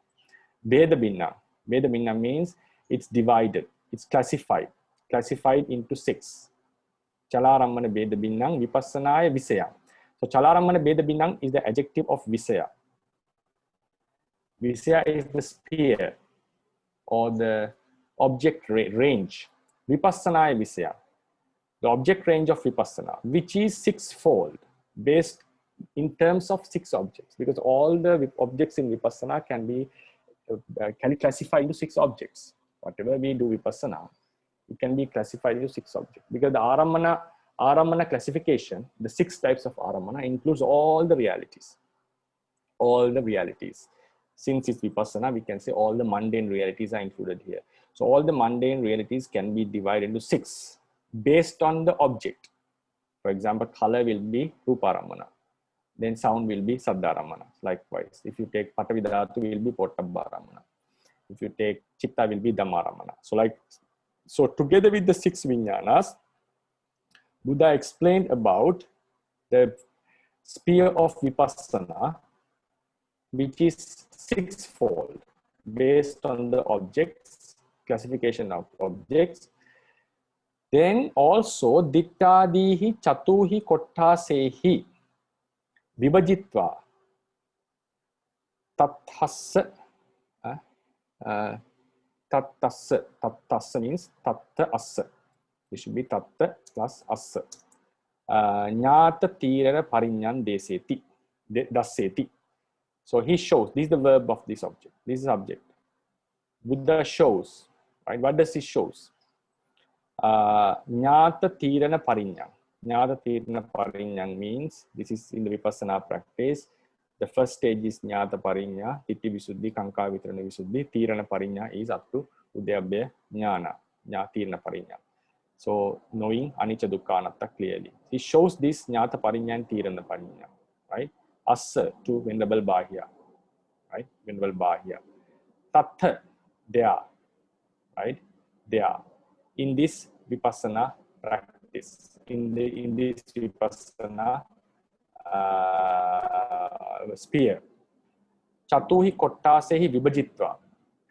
Bheda Binnang. Bheda Binnang means it's divided, it's classified into 6. Chalarammana Bheda Binnang Vipassanāya Visaya. So Chalarammana Bheda Binnang is the adjective of Visaya. Visaya is the sphere or the object range. Vipassanāya Visaya, the object range of Vipassana, which is 6-fold, based in terms of 6 objects, because all the objects in Vipassana can be classified into 6 objects. Whatever we do Vipassana, it can be classified into 6 objects, because the Arammana classification, the 6 types of Arammana includes all the realities. All the realities. Since it's Vipassana, we can say all the mundane realities are included here. So all the mundane realities can be divided into 6 based on the object. For example, color will be Rupa-Arammana. Then sound will be Saddha-Arammana. Likewise, if you take Patavi Dhatu, will be Pottabba-Arammana. If you take Chitta, will be Dhamma-Arammana. So together with the 6 Vijnanas, Buddha explained about the sphere of Vipassana, which is 6-fold based on the objects, classification of objects. Then also Dittadihi Chatuhi Kottasehi Vibhajitva Tathassa Tathassa means Tattha Assa. It should be Tattha plus Assa. Nyata Tirana Parinyan Daseti. So he shows, this is the verb of this object. This is object. Buddha shows, right? What does he shows? Nyata Tirana Parinyang. Nyata Tirana Parinyang means, this is in the Vipassana practice. The first stage is Nyata Parinya, Titi Visuddhi, Kanka Vitarana Visuddhi. Tirana Parinya is up to Udayabhya Jnana, Tirana Parinya. So knowing Anicca Dukkha Anatta clearly. He shows this Nyata Parinya and Tirana Parinya, right? Assa to Venerable Bahya, right? Venerable Bahya. Tattha, there, right? There. In this Vipassana practice, in this Vipassana sphere. Chatuhi Kottasehi Vibhajitva,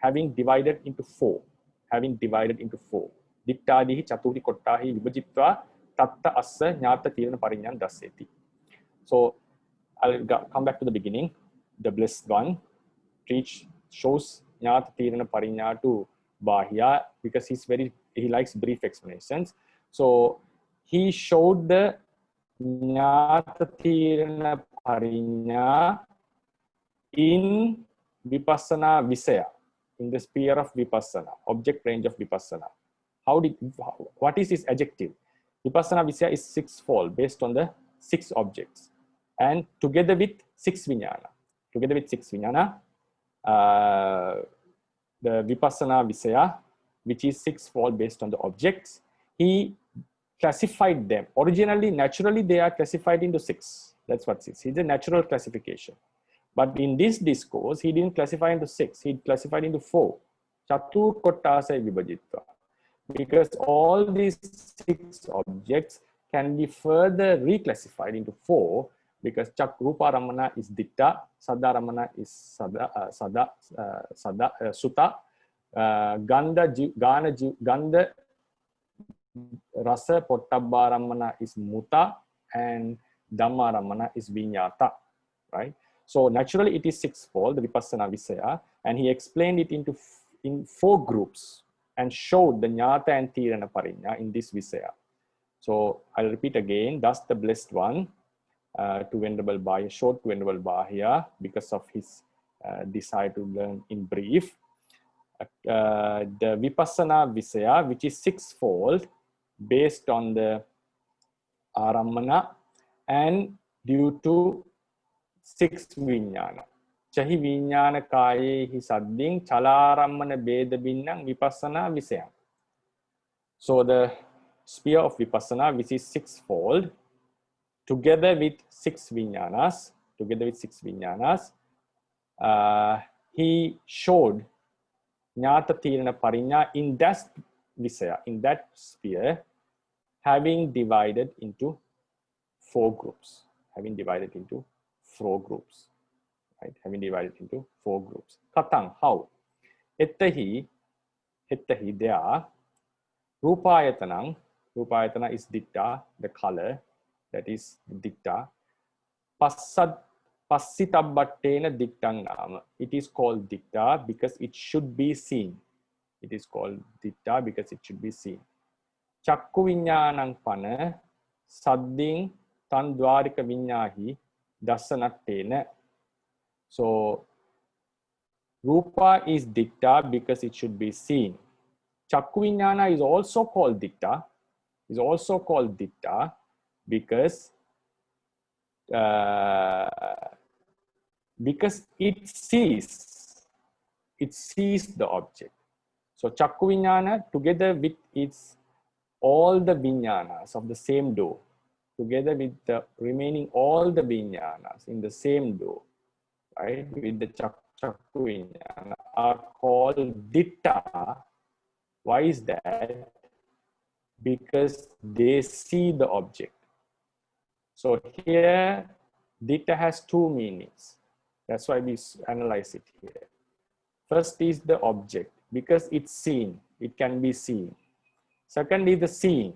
having divided into 4. Dittadihi Chatuhi Kottahi Vibhajitva Tatta Assa Nyata Tirana Parinyan Daseti. So I'll come back to the beginning. The blessed one shows Nyata Tirana Parinya to Bahya because he likes brief explanations. So he showed the Nyata Tirana Parinya in Vipassana Visaya, in the sphere of Vipassana, object range of Vipassana. What is his adjective? Vipassana Visaya is 6-fold based on the 6 objects. And together with 6 Vijnana. The Vipassana Visaya, which is 6-fold based on the objects, he classified them. Originally, naturally, they are classified into 6. That's what 6. It's a natural classification. But in this discourse, he didn't classify into 6. He classified into 4. Chatu Kottase Vibhajitva. Because all these 6 objects can be further reclassified into 4. Because Rupa-Arammana is Ditta, Saddha-Arammana is Sutta, Gandha Rasa Pottabba-Arammana is Mutta, and Dhamma-Arammana is Vinyata, right? So naturally it is 6-fold, the Vipassana Visaya, and he explained it in 4 groups and showed the Nyata and Tirana Parinya in this Visaya. So I'll repeat again, thus the blessed one to Venerable Bahya, showed to Venerable Bahya because of his desire to learn in brief. The Vipassana Visaya, which is 6-fold based on the Arammana and due to 6 Vijnana. Chahi Vijnana Kaye hi Sadding Chalarammana Beda Binnang Vipassana Visaya. So the sphere of Vipassana, which is 6-fold, together with 6 Vijnanas, he showed Nyata Tirana Parinya in that Visaya, in that sphere, having divided into 4 groups. Right? Having divided into 4 groups. Katang, how? Ettahi, there, Rupayatanang, Rupayatana is Ditta, the color, that is Ditta. Passitabbattena Dittang Nama. It is called Ditta because it should be seen. Chakku Viññānaṃ Pana Sadding Tandvarika Viññāhi Dassanattena. So Rupa is ditta because it should be seen. Chakku Vijnana is also called ditta. Because it sees the object. So Chakku Vijnana together with its all the Vijnanas of the same door, together with the remaining all the Vijnanas in the same door, right, with the Chakku Vijnana are called ditta. Why is that? Because they see the object. So here, ditta has two meanings. That's why we analyze it here. First is the object, because it's seen, it can be seen. Second is the seeing.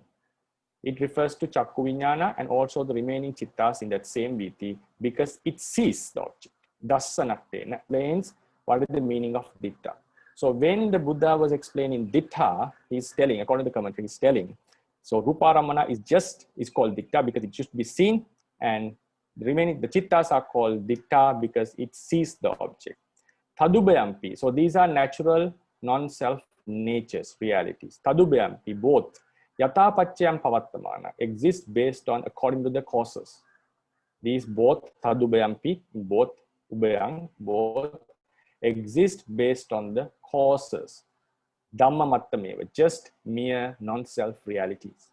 It refers to Chakku Vijnana and also the remaining chittas in that same viti, because it sees the object. Dassanatte explains what is the meaning of ditta. So when the Buddha was explaining ditta, he's telling, according to the commentary, he's telling, so Ruparamana is called ditta because it should be seen, and the remaining, the chittas are called ditta because it sees the object. Tadubhayampi, so these are natural non-self natures, realities. Tadubhayampi, both Yatapachyam Pavattamana, exist based on according to the causes. These both Tadubhayampi, both Ubhayang, both exist based on the causes. Dhamma mattameva, just mere non-self realities.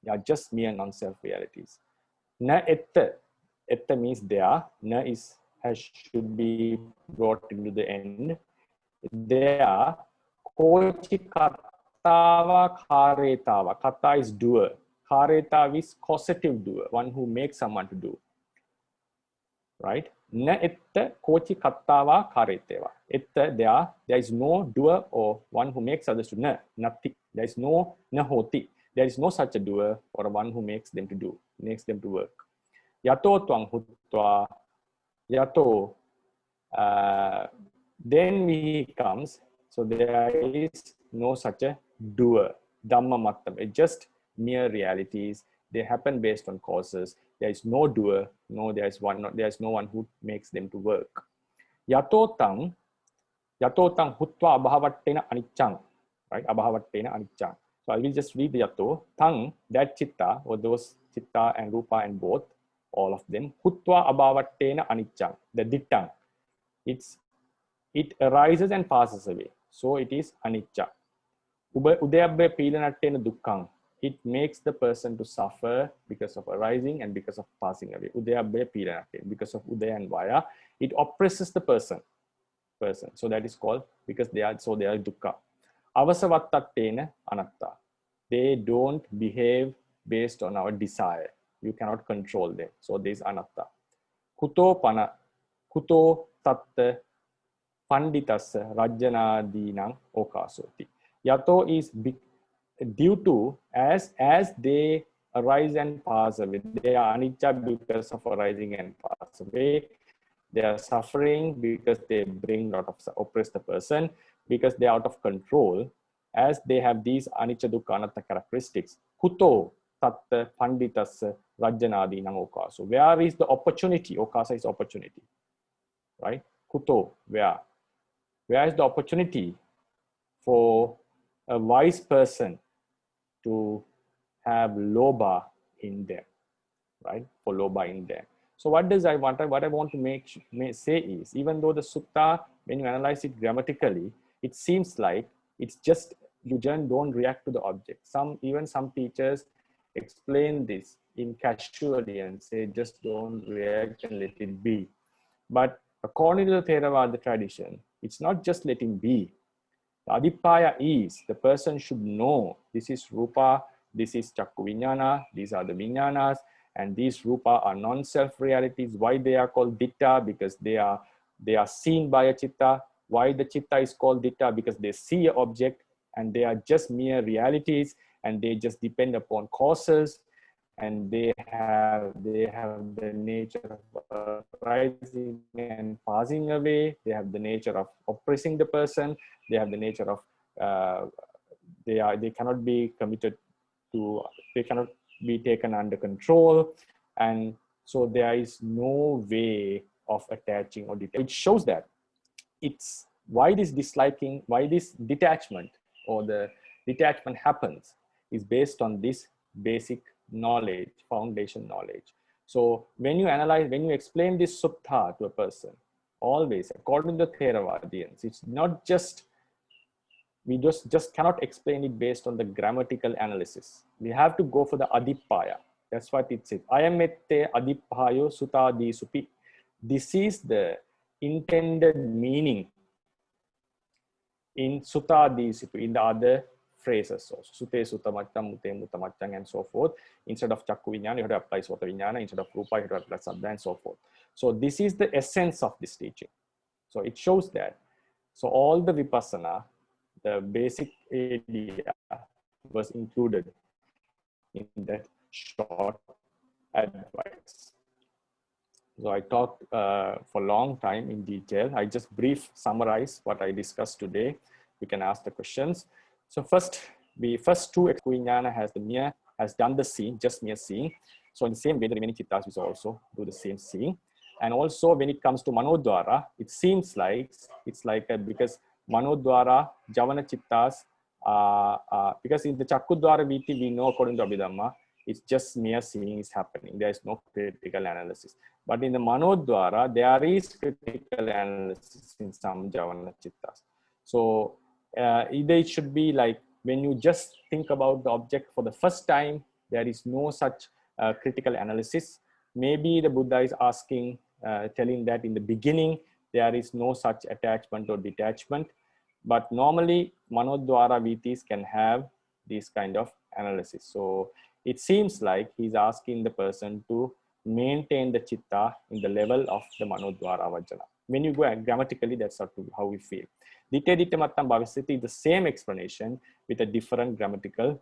Yeah, just mere non-self realities. Na etta, etta means there, na should be brought into the end. There, kochi kattava karetava. Katta is doer. Karetav is causative doer, one who makes someone to do. Right? Na etta kochi kattava kareteva. Etta there is no doer or one who makes others to do. Nothing. There is no nahoti. There is no such a doer or one who makes them to do, makes them to work. Yato twang hutva. Yato. Then he comes. So there is no such a doer. Dhamma mattam. It's just mere realities. They happen based on causes. There is no doer. No, there is no one who makes them to work. Yato tang hutva abhavattena aniccang. Right? Abhavattena aniccang. So I will just read the yato. Tang, that chitta, or those chitta and rupa and both, all of them. Hutva abhavattena aniccang. The dittang. It arises and passes away. So it is anicca. Udayabbe pīlanattena dukkhang. It makes the person to suffer because of arising and because of passing away. Udayabbe pīlanattena. Because of udaya and vaya, it oppresses the person. So that is called, because they are dukkha. Avasavattattena anatta. They don't behave based on our desire. You cannot control them. So there is anatta. Kuto tatta panditassa rajjanādīnaṁ okasoti. Yato is due to as they arise and pass away. They are anicca because of arising and pass away. They are suffering because they bring lot of oppress the person, because they are out of control. As they have these anicca dukkha anatta characteristics. Kuto tatta panditassa rajjanādīnaṁ okaso. Where is the opportunity? Okasa is opportunity. Right? Kuto, where? Where is the opportunity for a wise person to have lobha in them, right? For lobha in them. So what I want to say is, even though the sutta, when you analyze it grammatically, it seems like it's just, you just don't react to the object. Even some teachers explain this in casually and say, just don't react and let it be. But according to the Theravada tradition, it's not just letting be. The adipaya is, the person should know, this is rupa, this is chakku vijnana, these are the vijnanas, and these rupa are non-self realities. Why they are called ditta? Because they are seen by a chitta. Why the chitta is called ditta? Because they see an object and they are just mere realities, and they just depend upon causes, and they have the nature of rising and passing away. They have the nature of oppressing the person. They have the nature of they cannot be committed to, they cannot be taken under control, and So there is no way of attaching or detaching. It shows that it's why this disliking, why this detachment or the detachment happens is based on this basic knowledge, foundation knowledge. So when you analyze, when you explain this sutta to a person, always, according to the Theravadians, it's not just, we just cannot explain it based on the grammatical analysis. We have to go for the adipaya. That's what it says. Ayamette adipayo sutadi supi. This is the intended meaning in sutadi supi, in the other phrases. So sute sutamaccang, mute mutamaccang, and so forth. Instead of chakku vinyana, you have to apply sota vinyana. Instead of rupa, you have to apply saddha, and so forth. So this is the essence of this teaching. So it shows that. So all the vipassana, the basic idea was included in that short advice. So I talked for a long time in detail. I just brief summarize what I discussed today. We can ask the questions. So first two Vinyana has done the seeing, just mere seeing. So in the same way, the remaining chittas will also do the same seeing. And also when it comes to Manodwara, it seems like it's like because Manodwara, Javana chittas, because in the Chakkudwara Viti, we know according to Abhidhamma, it's just mere seeing is happening. There is no critical analysis. But in the Manodwara, there is critical analysis in some Javana chittas. So either it should be like when you just think about the object for the first time, there is no such critical analysis. Maybe the Buddha is asking, telling that in the beginning, there is no such attachment or detachment. But normally, Manodwara Vitis can have this kind of analysis. So it seems like he's asking the person to maintain the chitta in the level of the Manodwara Vajjana. When you go grammatically, that's how we feel. Ditte ditte mattam bhavisati is the same explanation with a different grammatical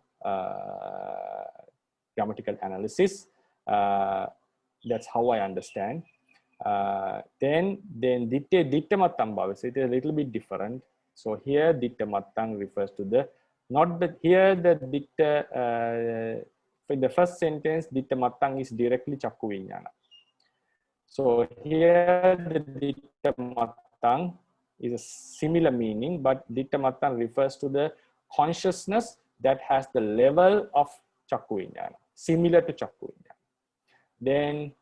analysis. That's how I understand. Then ditte ditte mattam bhavisati is a little bit different. So here ditte mattam refers to the, not the, here the ditte, in the first sentence, ditte mattam is directly chakku vinyana. So here the ditte mattam is a similar meaning, but ditte mattam refers to the consciousness that has the level of chakku vinyana, similar to chakku vinyana. Then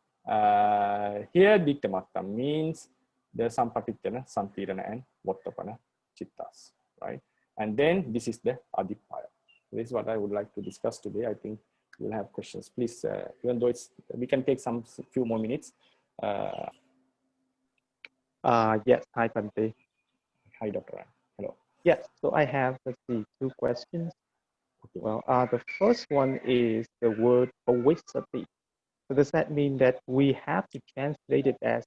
here ditte mattam means the sampatitthana, santirana, and vottapana chittas, right? And then this is the adipaya. This is what I would like to discuss today. I think we'll have questions. Please, even though we can take few more minutes. Yes, hi Bhante. Hi, Dr. Ran. Hello. Yes, so I have, let's see, 2 questions. Okay. Well, the first one is the word bhavisati. So does that mean that we have to translate it as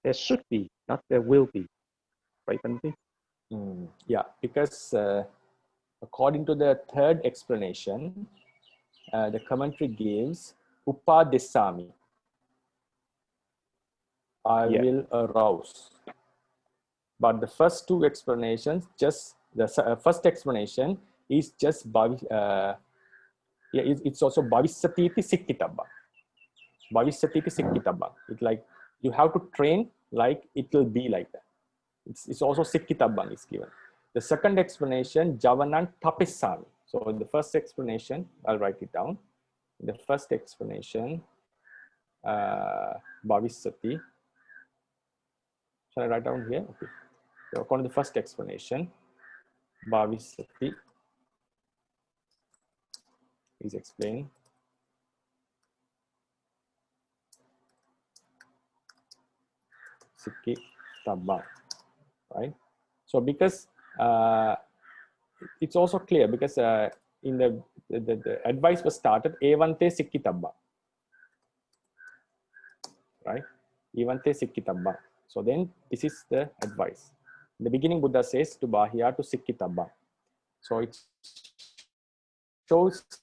there should be, not there will be, right, Bhante? Yeah, because according to the third explanation, the commentary gives upadesami. I will arouse. But the first two explanations, just the first explanation is just it's also bhavisatiti sikkitabba. Bhavisatiti sikkitabba. It's like you have to train like it will be like that. It's also sikkitabba is given. The second explanation, javanan tapissami. So in the first explanation, I'll write it down. In the first explanation, bhavisati. Shall I write down here? Okay. So according to the first explanation, bhavisati is explained. Sikkitabba, right? So because it's also clear because in the advice was started evante sikkitabba, right? Evante sikkitabba. So then this is the advice. In the beginning, Buddha says to bahya to sikkitabba. So it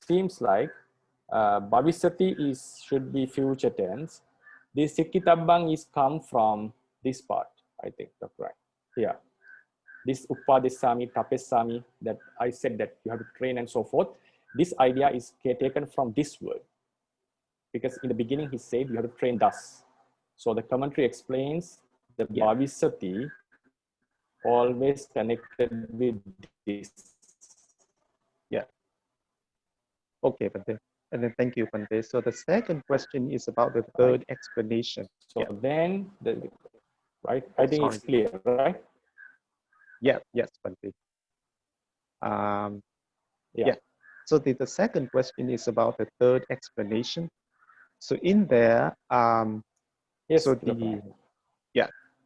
seems like bhavisati should be future tense. This sikkitabbang is come from this part, I think, that's right. Here. This upadesami, tapesami, that I said that you have to train and so forth. This idea is taken from this word. because in the beginning he said you have to train thus. So the commentary explains the bhavisati always connected with this. Yeah. Okay, Bhante. And then thank you, Bhante. So the second question is about the third explanation. So then, right? I think Sorry. it's clear, right? Yeah, yes, Bhante. Yeah. So the second question is about the third explanation. So in there, Yes. so the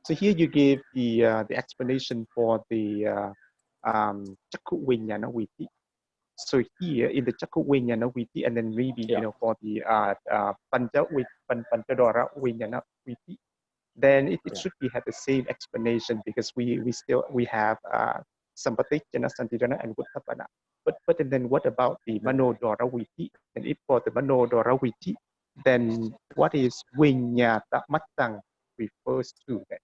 so here you give the explanation for the Chakku Viññāna Viti. So here in the Chakku Viññāna Viti, and then maybe you know for the Pancadora Viññāna Viti, then it should be have the same explanation because we have Sampaticana, Santirana, and Vuttapana. But then what about the Manodora Viti? And if for the Manodora Viti, then what is Viññāta Mattang refers to then?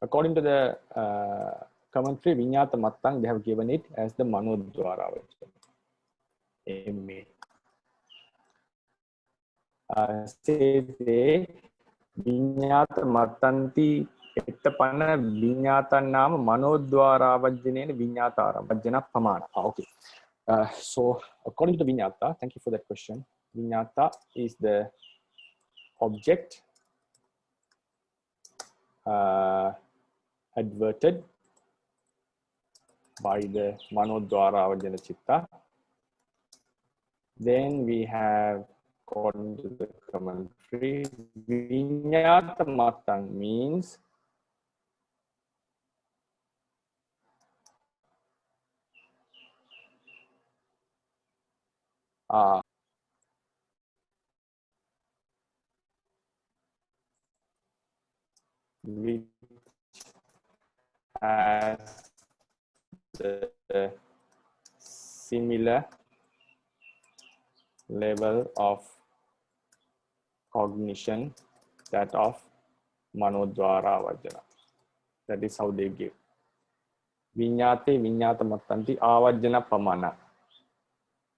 According to the commentary, Viññāta Mattang, they have given it as the Manodwara Vajana. Say Viññāta Mattanti Ettapana Viññāta Nama Manodwara Vajana Viññātara Vajana Pamana. Okay. So according to Viññāta, thank you for that question. Viññāta is the object adverted by the Manodwara Vajana Chitta. Then we have, according to the commentary, Viññāta Mattang means which has the similar level of cognition that of Manodwara Vajana. That is how they give. Viññāte Viññāta Mattanti Avajjana Pamana.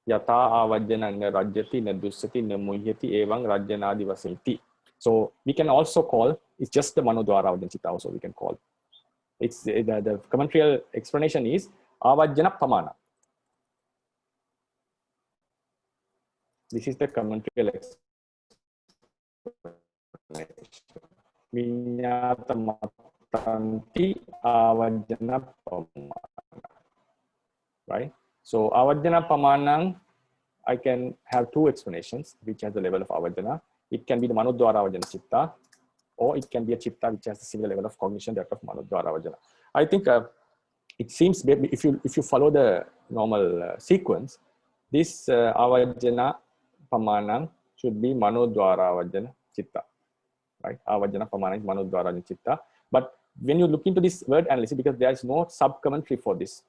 Yata Avajjana na Rajyati na Dussati na Muhyati Evang Rajyanadi Vasati. So we can also call, it's just the Manodwara Vajana Chitta also we can call. It's the commentary explanation is Avajjana Pamana. This is the commentary explanation. Viññāta Mattanti Avajjana Pamana. Right? So Avajjana Pamanang, I can have two explanations which has the level of Avajjana. It can be the Manodwara Vajana Chitta, or it can be a Chitta which has the similar level of cognition that of Manodwara Vajana. I think it seems if you follow the normal sequence, this Avajjana Pamanang should be Manodwara Vajana Chitta. Right? Avajjana Pamanang is Manodwara Vajana Chitta. But when you look into this word analysis, because there is no sub-commentary for this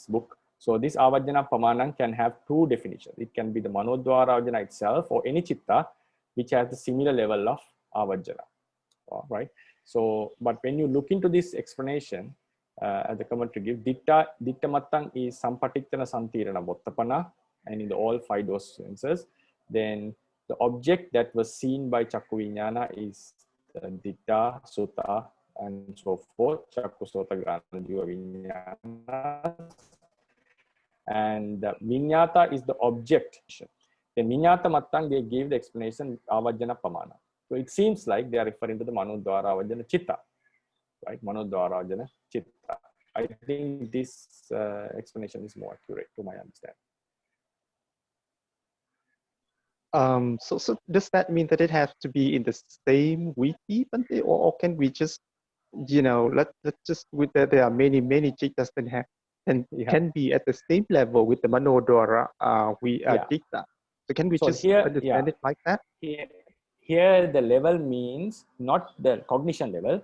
book, so this Avajjana Pamanang can have two definitions. It can be the Manodwara Vajana itself or any Chitta which has the similar level of Avajjana. Right? So, but when you look into this explanation, as the commentary gives, Ditta Mattang is Sampatittana Santirana Bottapana, and in all five dose senses, then the object that was seen by Chakku Viññāna is Ditta, Sutta, and so forth, Chakku Sota Grana Jiva Viññāna. And Viññāta is the object. Then Viññāta Mattang, they gave the explanation Avajjana Pamana. So it seems like they are referring to the Manodwara Vajana Chitta, right? Manodwara Vajana Chitta. I think this explanation is more accurate to my understanding. So does that mean that it has to be in the same wiki, Bhante, or can we just, you know, let's just with that there are many chittas that have and can be at the same level with the Manodwara chitta. So can we just understand it like that? Here the level means not the cognition level.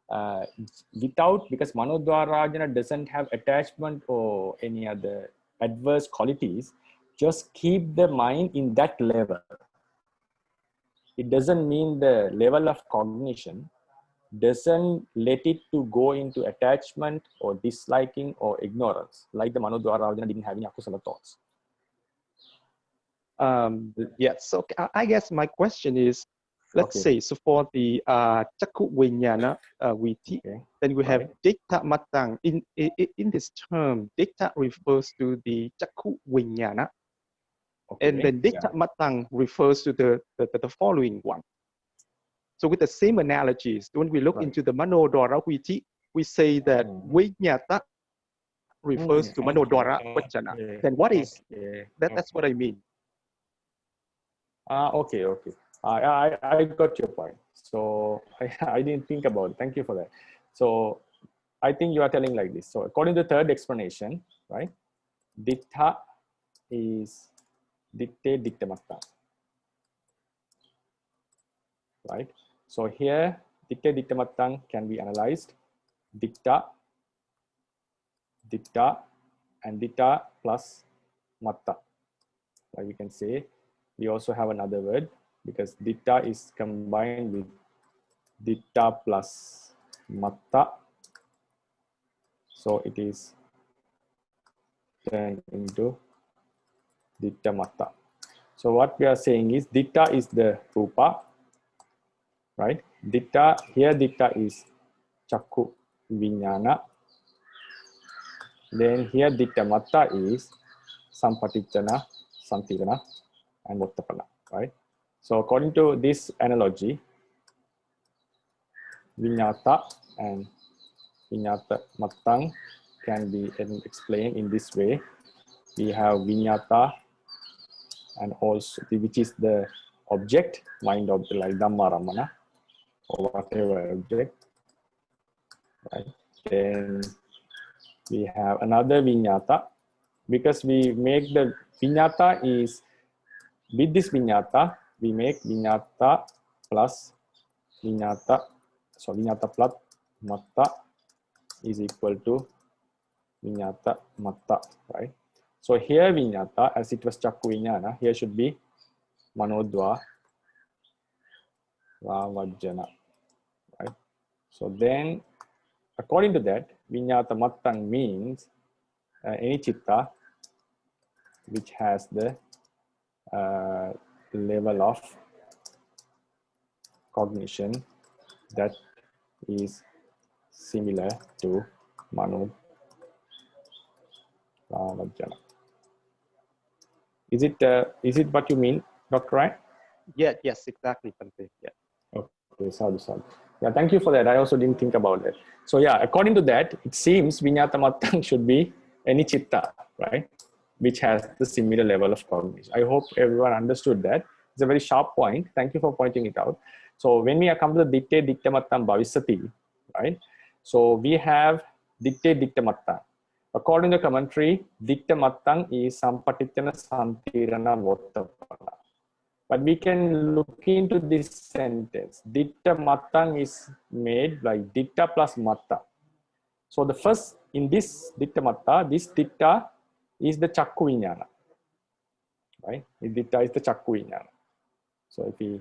Because Manodwara Vajana doesn't have attachment or any other adverse qualities, just keep the mind in that level. It doesn't mean the level of cognition doesn't let it to go into attachment or disliking or ignorance, like the Manodwara Vajana didn't have any akusala thoughts. Yes. So I guess my question is, let's say, so for the Chakku Vinyana Viti, then we have Dikta Matang. In this term, Dikta refers to the Chakku Vinyana, and then Dikta Matang refers to the following one. So with the same analogies, when we look into the Manodara Viti, we say that Vinyata refers to Manodara Vachana. Then what is that? That's what I mean. Okay. I got your point. So I didn't think about it. Thank you for that. So I think you are telling like this. So according to the third explanation, right? Dikta is dikte diktamata. Right? So here dikte diktamatang can be analyzed. Dikta, and dikta plus matta. Like we can say, we also have another word because dikta is combined with dikta plus matta. So it is turned into dikta matta. So what we are saying is dikta is the rupa, right? Dikta, here dikta is chakku vinyana. Then here dikta matta is sampatichana, santirana, and vottapana, right? So according to this analogy, vinyata and vinyata matang can be explained in this way. We have vinyata and also which is the object, mind object like Dhamma Ramana or whatever object, right? Then we have another vinyata because we make the vinyata is with this vinyata we make vinyata plus vinyata, so vinyata plus matta is equal to vinyata matta, right? So here vinyata, as it was chakku vinyana, here should be manodva vajjana, right? So then according to that, vinyata mattang means any chitta which has the level of cognition that is similar to manodva vajjana. Is it what you mean, Dr. Ryan? Yeah, yes, exactly, Bhante. Yeah. Okay, sorry. Yeah, thank you for that. I also didn't think about it. So yeah, according to that, it seems vinyata mattang should be any chitta, right? Which has the similar level of cognition. I hope everyone understood that. It's a very sharp point. Thank you for pointing it out. So when we come to the dikte diktamattam bhavisati, right? So we have dikte diktamattam. According to the commentary, diktamattam is sampatichana santirana vottapana. But we can look into this sentence. Dikta mattang is made like dikta plus matta. So the first in this dikta matta, this dikta is the chakku vinyana, right? Dikta is the chakku vinyana. So if we,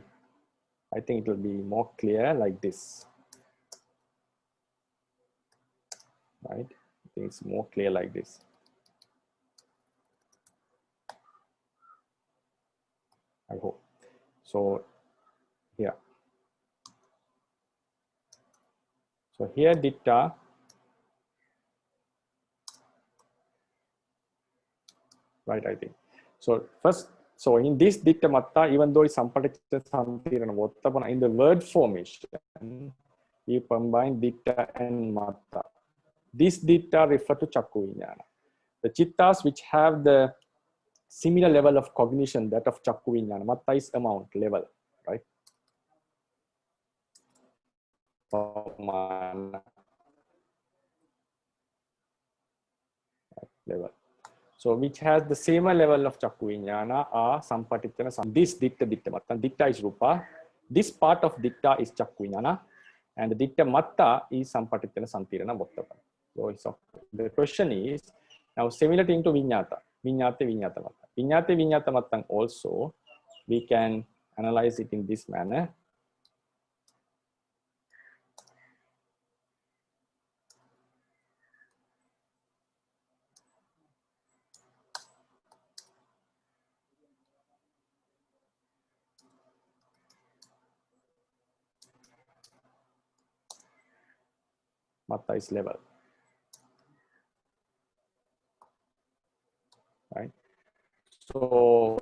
I think it will be more clear like this, right? I think it's more clear like this. I hope. So here. So here dikta, right, I think. So first, so in this dikta matta, even though it's sampatichana santirana vottapana, in the word formation, you combine dikta and matta. This dikta refer to chakku vinyana. The chittas which have the similar level of cognition, that of chakku vinyana, matta is amount, level, right? Level. So which has the same level of chakku vinyana are sampatichana. This dikta matta. Dikta is rupa. This part of dikta is chakku vinyana, and the dikta matta is sampatichana santirana vottapana. So the question is now similar thing to vinyata. Vinyata matta. Vinyata mattang also we can analyze it in this manner. Matta is level. Right? So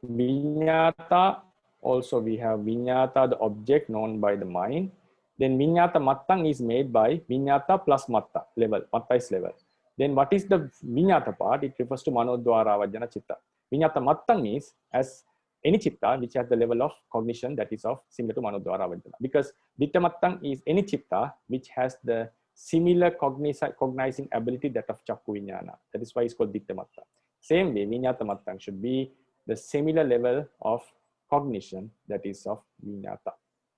viññāta, also we have viññāta, the object known by the mind. Then viññāta mattang is made by viññāta plus matta, level. Matta is level. Then what is the viññāta part? It refers to manodvara vajjana chitta. Viññāta mattang is as any chitta which has the level of cognition that is of similar to manodvara vajjana. Because ditta mattang is any chitta which has the similar cognizing ability that of chakku viññāna. That is why it's called ditta matta. Same way, viññāta mattang should be the similar level of cognition that is of viññāta.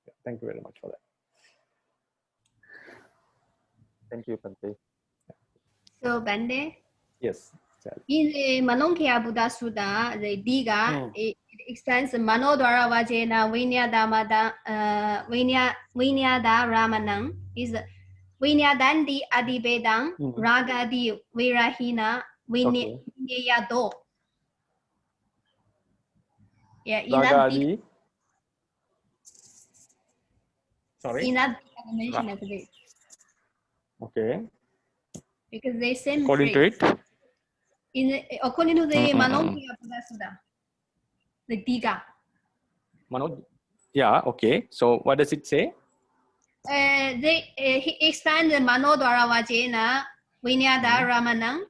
Yeah, thank you very much for that. Thank you, Bhante. So, Bhante? Yes. In the Manonkya Buddha Sutta, the Diga, it explains Manodvara Vajena Vinyada Ramanam is Vinyadandi Adibedang Ragadi Virahina Vinyayado. Yeah, in Ragadi. Sorry? In that mention of it. Okay. Because they same according phrase. to it? According to the Manonkya Buddha Sutta, the Diga. Yeah, okay. So what does it say? He expand the Manodvara Vajena Vinyada Ramanam.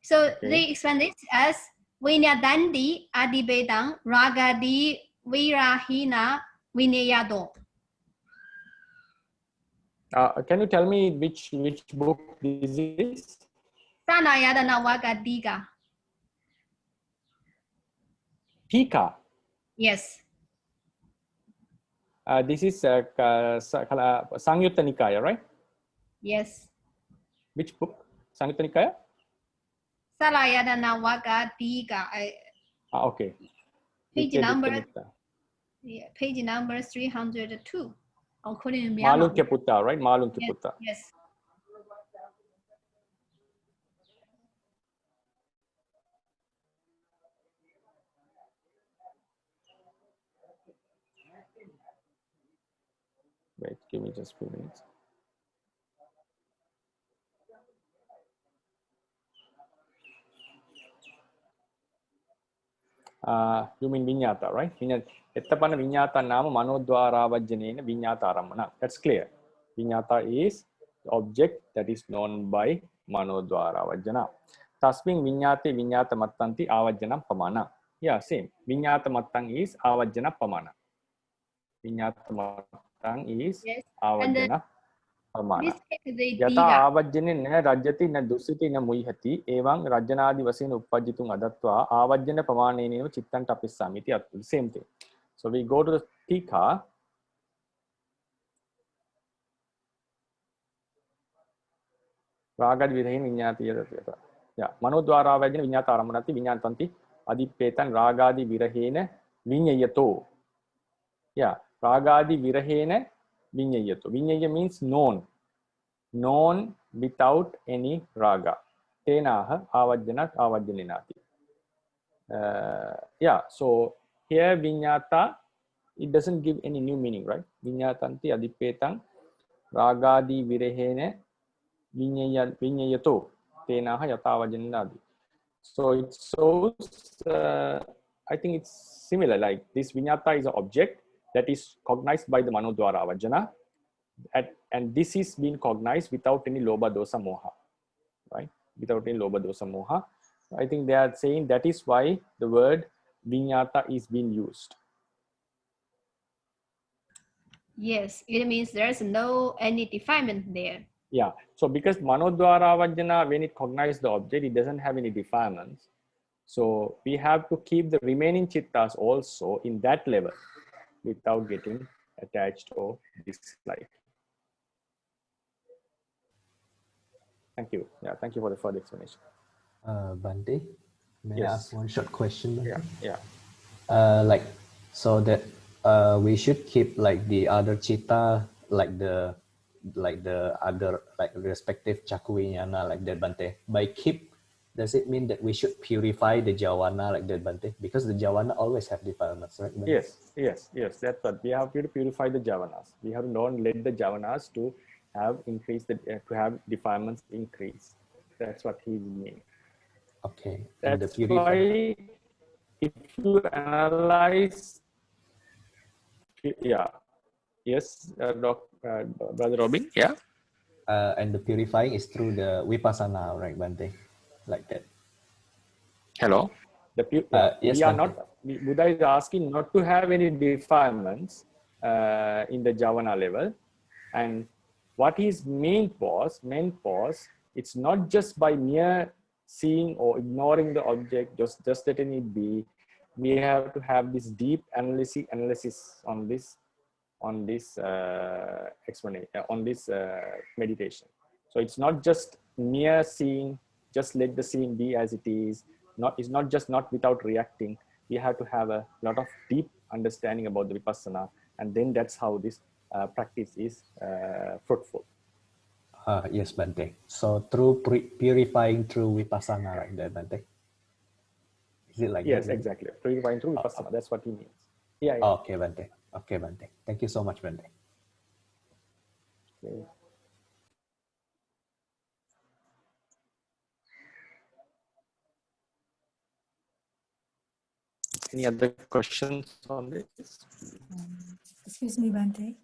So they expand it as Vinyadandi Adibedang Ragadi Virahina Vinyayado. Can you tell me which book this is? Pranayadana Vaga Diga. Tika. Yes. This is Sangyutta Nikaya, right? Yes. Which book? Sangyutta Nikaya? Salayadana Vaga Diga. Okay. Page number. Yeah, page number 302. According to Mālunkya Putta, right? Mālunkya Putta. Yes. Wait, give me just a few minutes. You mean viññāta, right? Ettapanna viññāta nama manodvara vajjanena viññāta aramana. That's clear. Viññāta is the object that is known by manodvara vajjana. Tasmin viññāte viññāta mattanti avajjanam pamana. Yeah, same. Viññāta mattang is avajjana pamana. Viññāta mattang is avajjana pamana. Yata avajjane na rajyati na dusiti na muihati evang rajyanadi vasena uppajjitum adatva avajjana pamaneneva chittan tapissami. Same thing. So we go to the Tika. Ragad virahin viññāti yadata. Yeah. Manodvara vajjana viññāta aramanati viññātanti adipetan ragadi virahena viññayato. Yeah. Ragadi virahena viññayato. Viññaya means known. Known without any raga. Tenaha avajjana avajjaninati. Yeah, so here viññāta, it doesn't give any new meaning, right? Viññātanti adipetang ragadi virahena viññayato tenaha yata avajjaninati. So it shows, I think it's similar, like this viññāta is an object that is cognized by the manodvara avajjana. And this is being cognized without any lobha dosa moha, right? Without any lobha dosa moha. I think they are saying that is why the word viññāta is being used. Yes, it means there's no any defilement there. Yeah, so because manodvara vajjana, when it cognizes the object, it doesn't have any defilements. So we have to keep the remaining chittas also in that level without getting attached or disliked. Thank you. Yeah, thank you for the further explanation. Bhante, may I ask one short question? Bhante? Yeah. Like, so that we should keep like the other chitta, like the other, like respective chakku viññāna, like that, Bhante. By keep, does it mean that we should purify the javana like that, Bhante? Because the javana always have defilements, right, Bhante? Yes. That's what we have to purify the javanas. We have to not let the javanas to have increased to have defilements increase. That's what he means. Okay. That's why if you analyze, yeah, yes, Brother Robin, yeah. And the purifying is through the vipassana, right, Bhante? Like that. Hello. Yes, we are Bhante. not. Buddha is asking not to have any defilements in the Javana level, and what his meant was, it's not just by mere seeing or ignoring the object, just letting it be. We have to have this deep analysis on this explanation, on this meditation. So it's not just mere seeing, just let the scene be as it is. It's not just not without reacting. We have to have a lot of deep understanding about the vipassana, and then that's how this practice is fruitful. Yes, Bhante. So through purifying through vipassana, right there, Bhante? Is it like yes, that? Yes, exactly. Purifying through vipassana. That's what he means. Yeah. Okay, Bhante. Okay, Bhante. Thank you so much, Bhante. Okay. Any other questions on this? Excuse me, Bhante.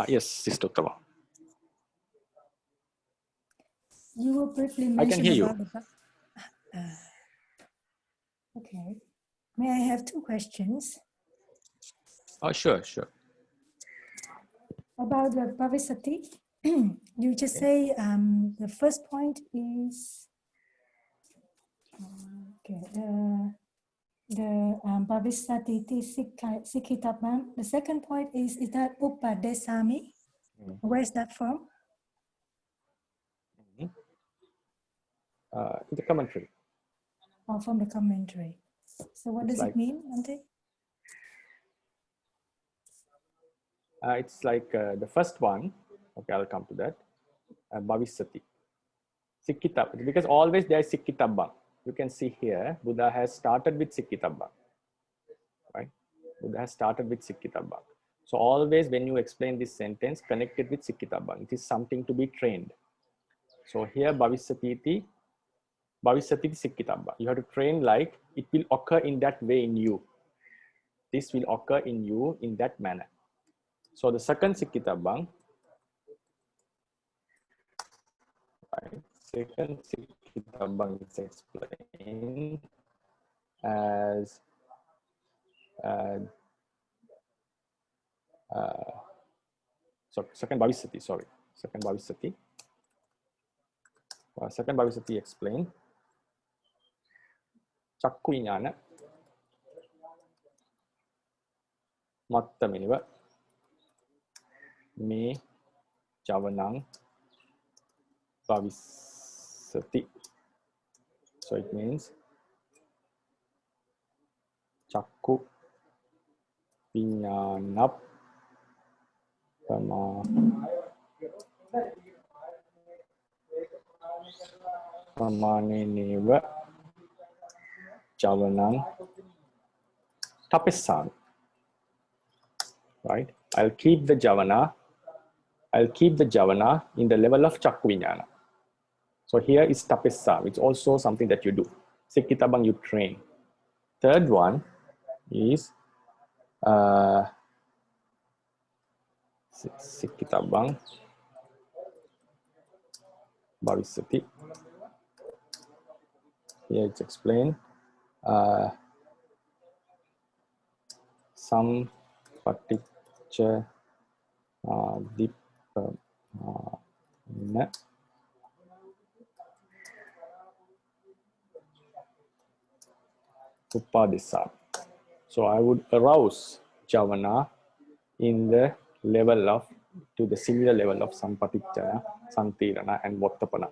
Yes, Sister Uttama. You will briefly I can mention hear about you. the. Okay. May I have two questions? Oh, sure. About the Bhavisati, you just say the first point is okay. The Bhavisati Sikkhitabam. The second point is that Upadesami? Where's that from? In the commentary. Oh, from the commentary. So what does it mean, Bhante? It's like the first one. Okay, I'll come to that. Bhavisati. Sikkhitabam. Because always there is Sikkhitabam. You can see here, Buddha has started with Sikkhitabam. Right? Buddha has started with Sikkhitabam. So always when you explain this sentence, connect it with Sikkhitabam. It is something to be trained. So here, Bhavisati Sikkhitabam. You have to train like it will occur in that way in you. This will occur in you in that manner. So the second Sikkhitabam, right? Second Sikkhitabam is explained as second Bhavisati, second Bhavisati. Second Bhavisati explained Chakku Viññāna Mattameniva Me Javanang Bhavisati. So it means Chakku Viññāna Pamaneneva Javanang Tapissami. Right? I'll keep the Javana in the level of Chakku Viññāna. So here is Tapissa. It's also something that you do. Sikkhitabam, you train. Third one is Sikkhitabam Bhavisati. Here it's explained. Some paticca dipana upadisa. So I would arouse Javana in the level of, to the similar level of Sampaticchana, Santirana, and Vottapana.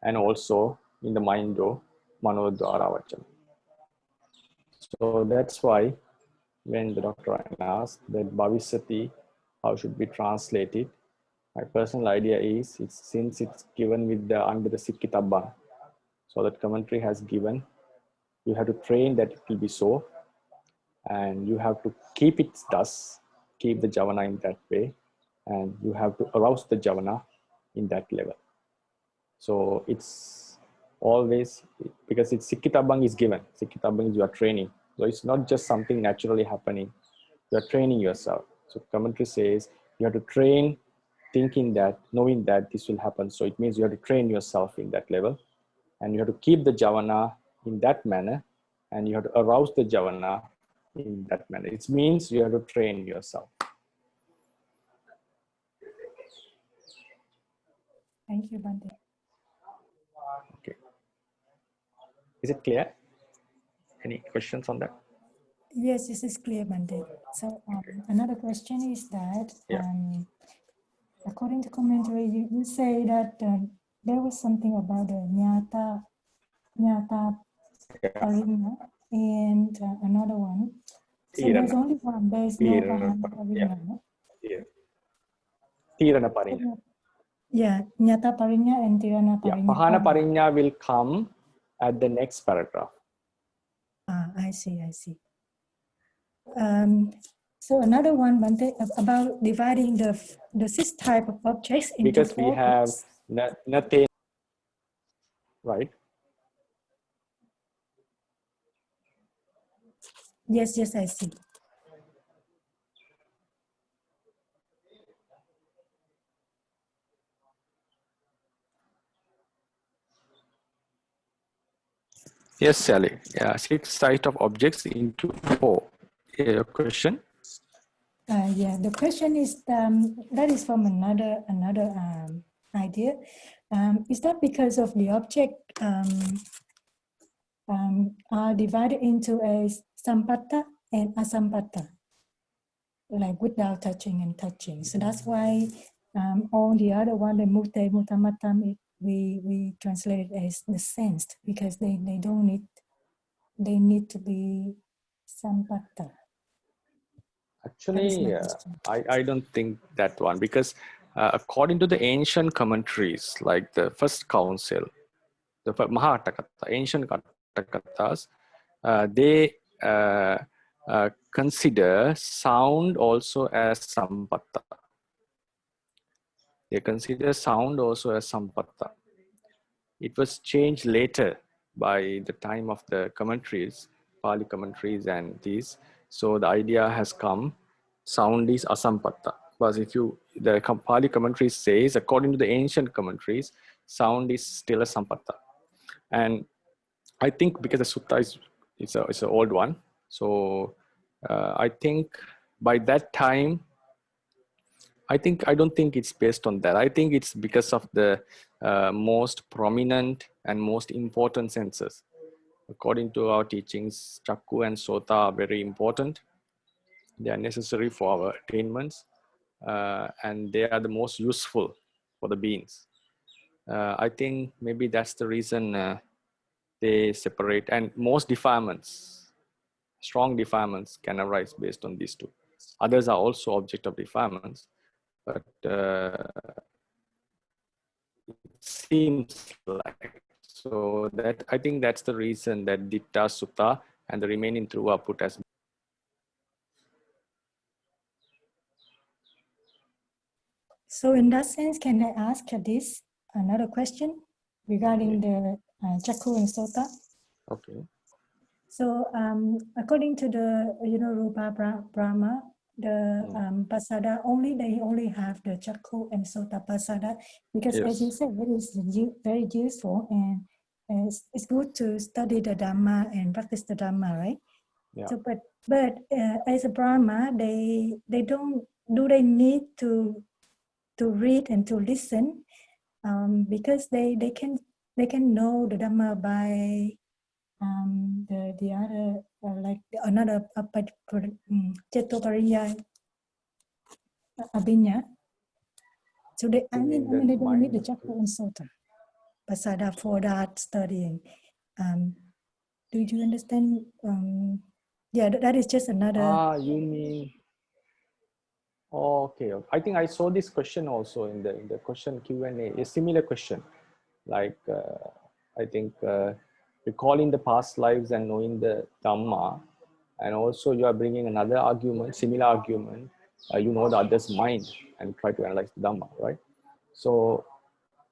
And also in the mind of Manodvara Vachana. So that's why when the doctor asked that Bhavisati, how should be translated, my personal idea is, since it's given with the under the Sikkhitabam, so that commentary has given, you have to train that it will be so, and you have to keep it thus, keep the javana in that way, and you have to arouse the javana in that level. So it's always, because it's Sikitabang is given. Sikitabang is your training. So it's not just something naturally happening. You're training yourself. So commentary says you have to train thinking that, knowing that this will happen. So it means you have to train yourself in that level, and you have to keep the javana in that manner, and you have to arouse the javana in that manner. It means you have to train yourself. Thank you, Bhante. Okay. Is it clear? Any questions on that? Yes, this is clear, Bhante. So another question is that, according to commentary, you say that there was something about the nyata parinya and another one. So there's only one. There's no pahana parinya. Tirana parinya. Yeah, nyata parinya and tirana parinya. Yeah, pahana parinya will come at the next paragraph. Ah, I see. So another one, Bhante, about dividing the 6 type of objects into because we have nothing, right? Yes, I see. Yes, Sally. Yeah, 6 types of objects into 4. Your question? Yeah, the question is that is from another idea. Is that because of the object are divided into a sampatta and asampatta, like without touching and touching? So that's why all the other one, the mute mutamatam, we translate it as the sensed, because they don't need, they need to be sampatta. Actually, I don't think that one, because according to the ancient commentaries, like the first council, the Mahatakata, ancient Katakatas, they consider sound also as sampatta. They consider sound also as sampatta. It was changed later by the time of the commentaries, Pāļi commentaries and these. So the idea has come, sound is asampatta. But if you, the Pāļi commentary says, according to the ancient commentaries, sound is still a sampatta. And I think because the sutta is an old one, so I think by that time, I don't think it's based on that. I think it's because of the most prominent and most important senses. According to our teachings, Chakku and Sota are very important. They are necessary for our attainments, and they are the most useful for the beings. I think maybe that's the reason they separate, and most defilements, strong defilements can arise based on these two. Others are also object of defilements, but it seems like, so that I think that's the reason that Ditta Sutta and the remaining two are put as. So in that sense, can I ask this another question regarding the Chakku and Sota? Okay. So according to the Rupa Brahma, the pasada they only have the Chakku and Sota pasada, because as you said, it is very useful, and it's good to study the Dhamma and practice the Dhamma, right? Yeah. So but as a Brahma, they don't, do they need to read and to listen, because they can know the Dhamma by the other like another Cetopariya Abhinya. So they I mean they don't need the Chakra and Sota Pasada for that studying. Do you understand? Yeah, that is just another. You mean? Okay. I think I saw this question also in the question Q&A. A similar question, like I think recalling the past lives and knowing the Dhamma, and also you are bringing another argument, similar argument, you know the other's mind and try to analyze the Dhamma, right? So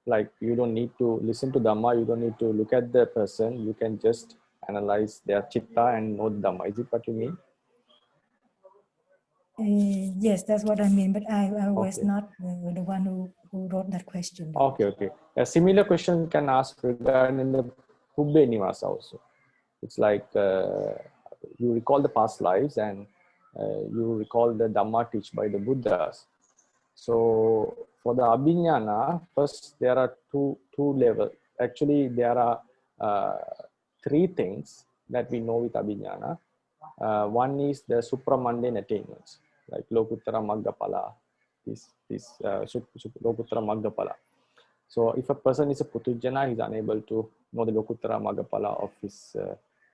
like you don't need to listen to Dhamma, you don't need to look at the person, you can just analyze their chitta and know the Dhamma. Is it what you mean? Yes, that's what I mean, but I was Okay. not the one who wrote that question. Okay. A similar question can ask regarding the Hubbe Nivasa also. It's like you recall the past lives and you recall the Dhamma teach by the Buddhas. So for the Abhiññāna, first there are two levels. Actually, there are three things that we know with Abhiññāna. One is the supramundane attainments, like Lokuttara Maggapala, this Lokuttara Maggapala. So if a person is a Putujjana, he's unable to know the Lokuttara Maggapala of his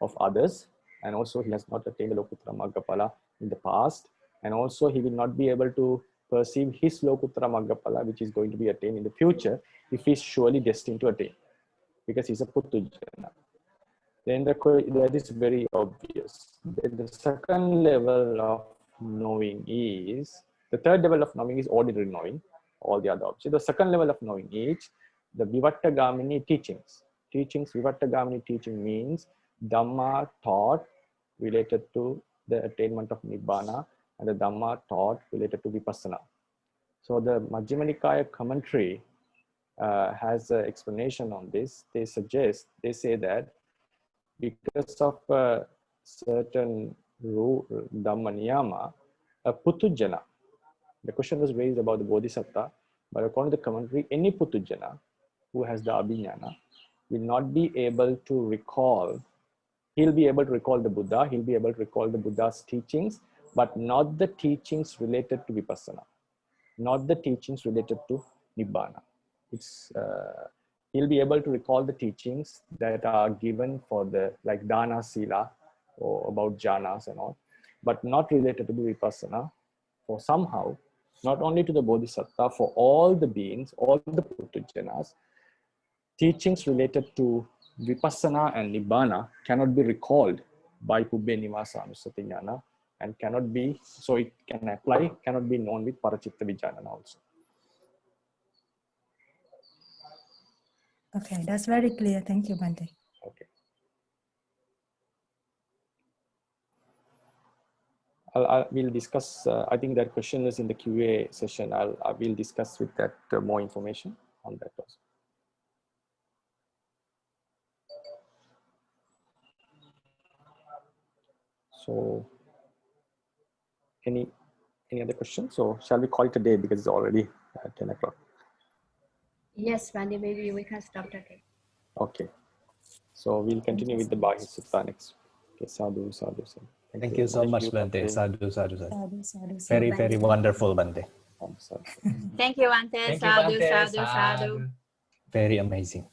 of others, and also he has not attained the Lokuttara Maggapala in the past, and also he will not be able to perceive his Lokuttara Maggapala, which is going to be attained in the future, if he's surely destined to attain, because he's a Putujjana. Then that is very obvious. Then the second level of knowing is, the third level of knowing is ordinary knowing, all the other objects. The second level of knowing is the Vivattagamini teachings. Vivattagamini teaching means Dhamma taught related to the attainment of Nibbana and the Dhamma taught related to Vipassana. So the Majjhima Nikaya commentary has an explanation on this. They say that because of a certain rule, Dhamma Niyama, a Putujjana, the question was raised about the Bodhisattva, but according to the commentary, any Putujjana who has the Abhiññāna will not be able to recall, he'll be able to recall the Buddha, he'll be able to recall the Buddha's teachings, but not the teachings related to Vipassana, not the teachings related to Nibbana. He'll be able to recall the teachings that are given for the, like Dana Sila, or about jhanas and all, but not related to the Vipassana. For somehow, not only to the Bodhisattva, for all the beings, all the Putujjanas, teachings related to Vipassana and Nibbana cannot be recalled by Hubbe Nivasa Anusati Jnana, and cannot be, so it can apply, cannot be known with Parachitta Vijnana also. Okay, that's very clear. Thank you, Bhante. Okay. We'll discuss, I think that question is in the QA session. I will discuss with that more information on that also. So any other questions? So shall we call it a day because it's already 10 o'clock? Yes, Bhante, maybe we can stop today. Okay. So we'll continue with the Bahi Sutta next. Okay, sadhu. Thank you so much, Bhante. Sadhu. Sadhu. Very, very wonderful, Bhante. Thank you, Bhante. Sadhu. Very amazing.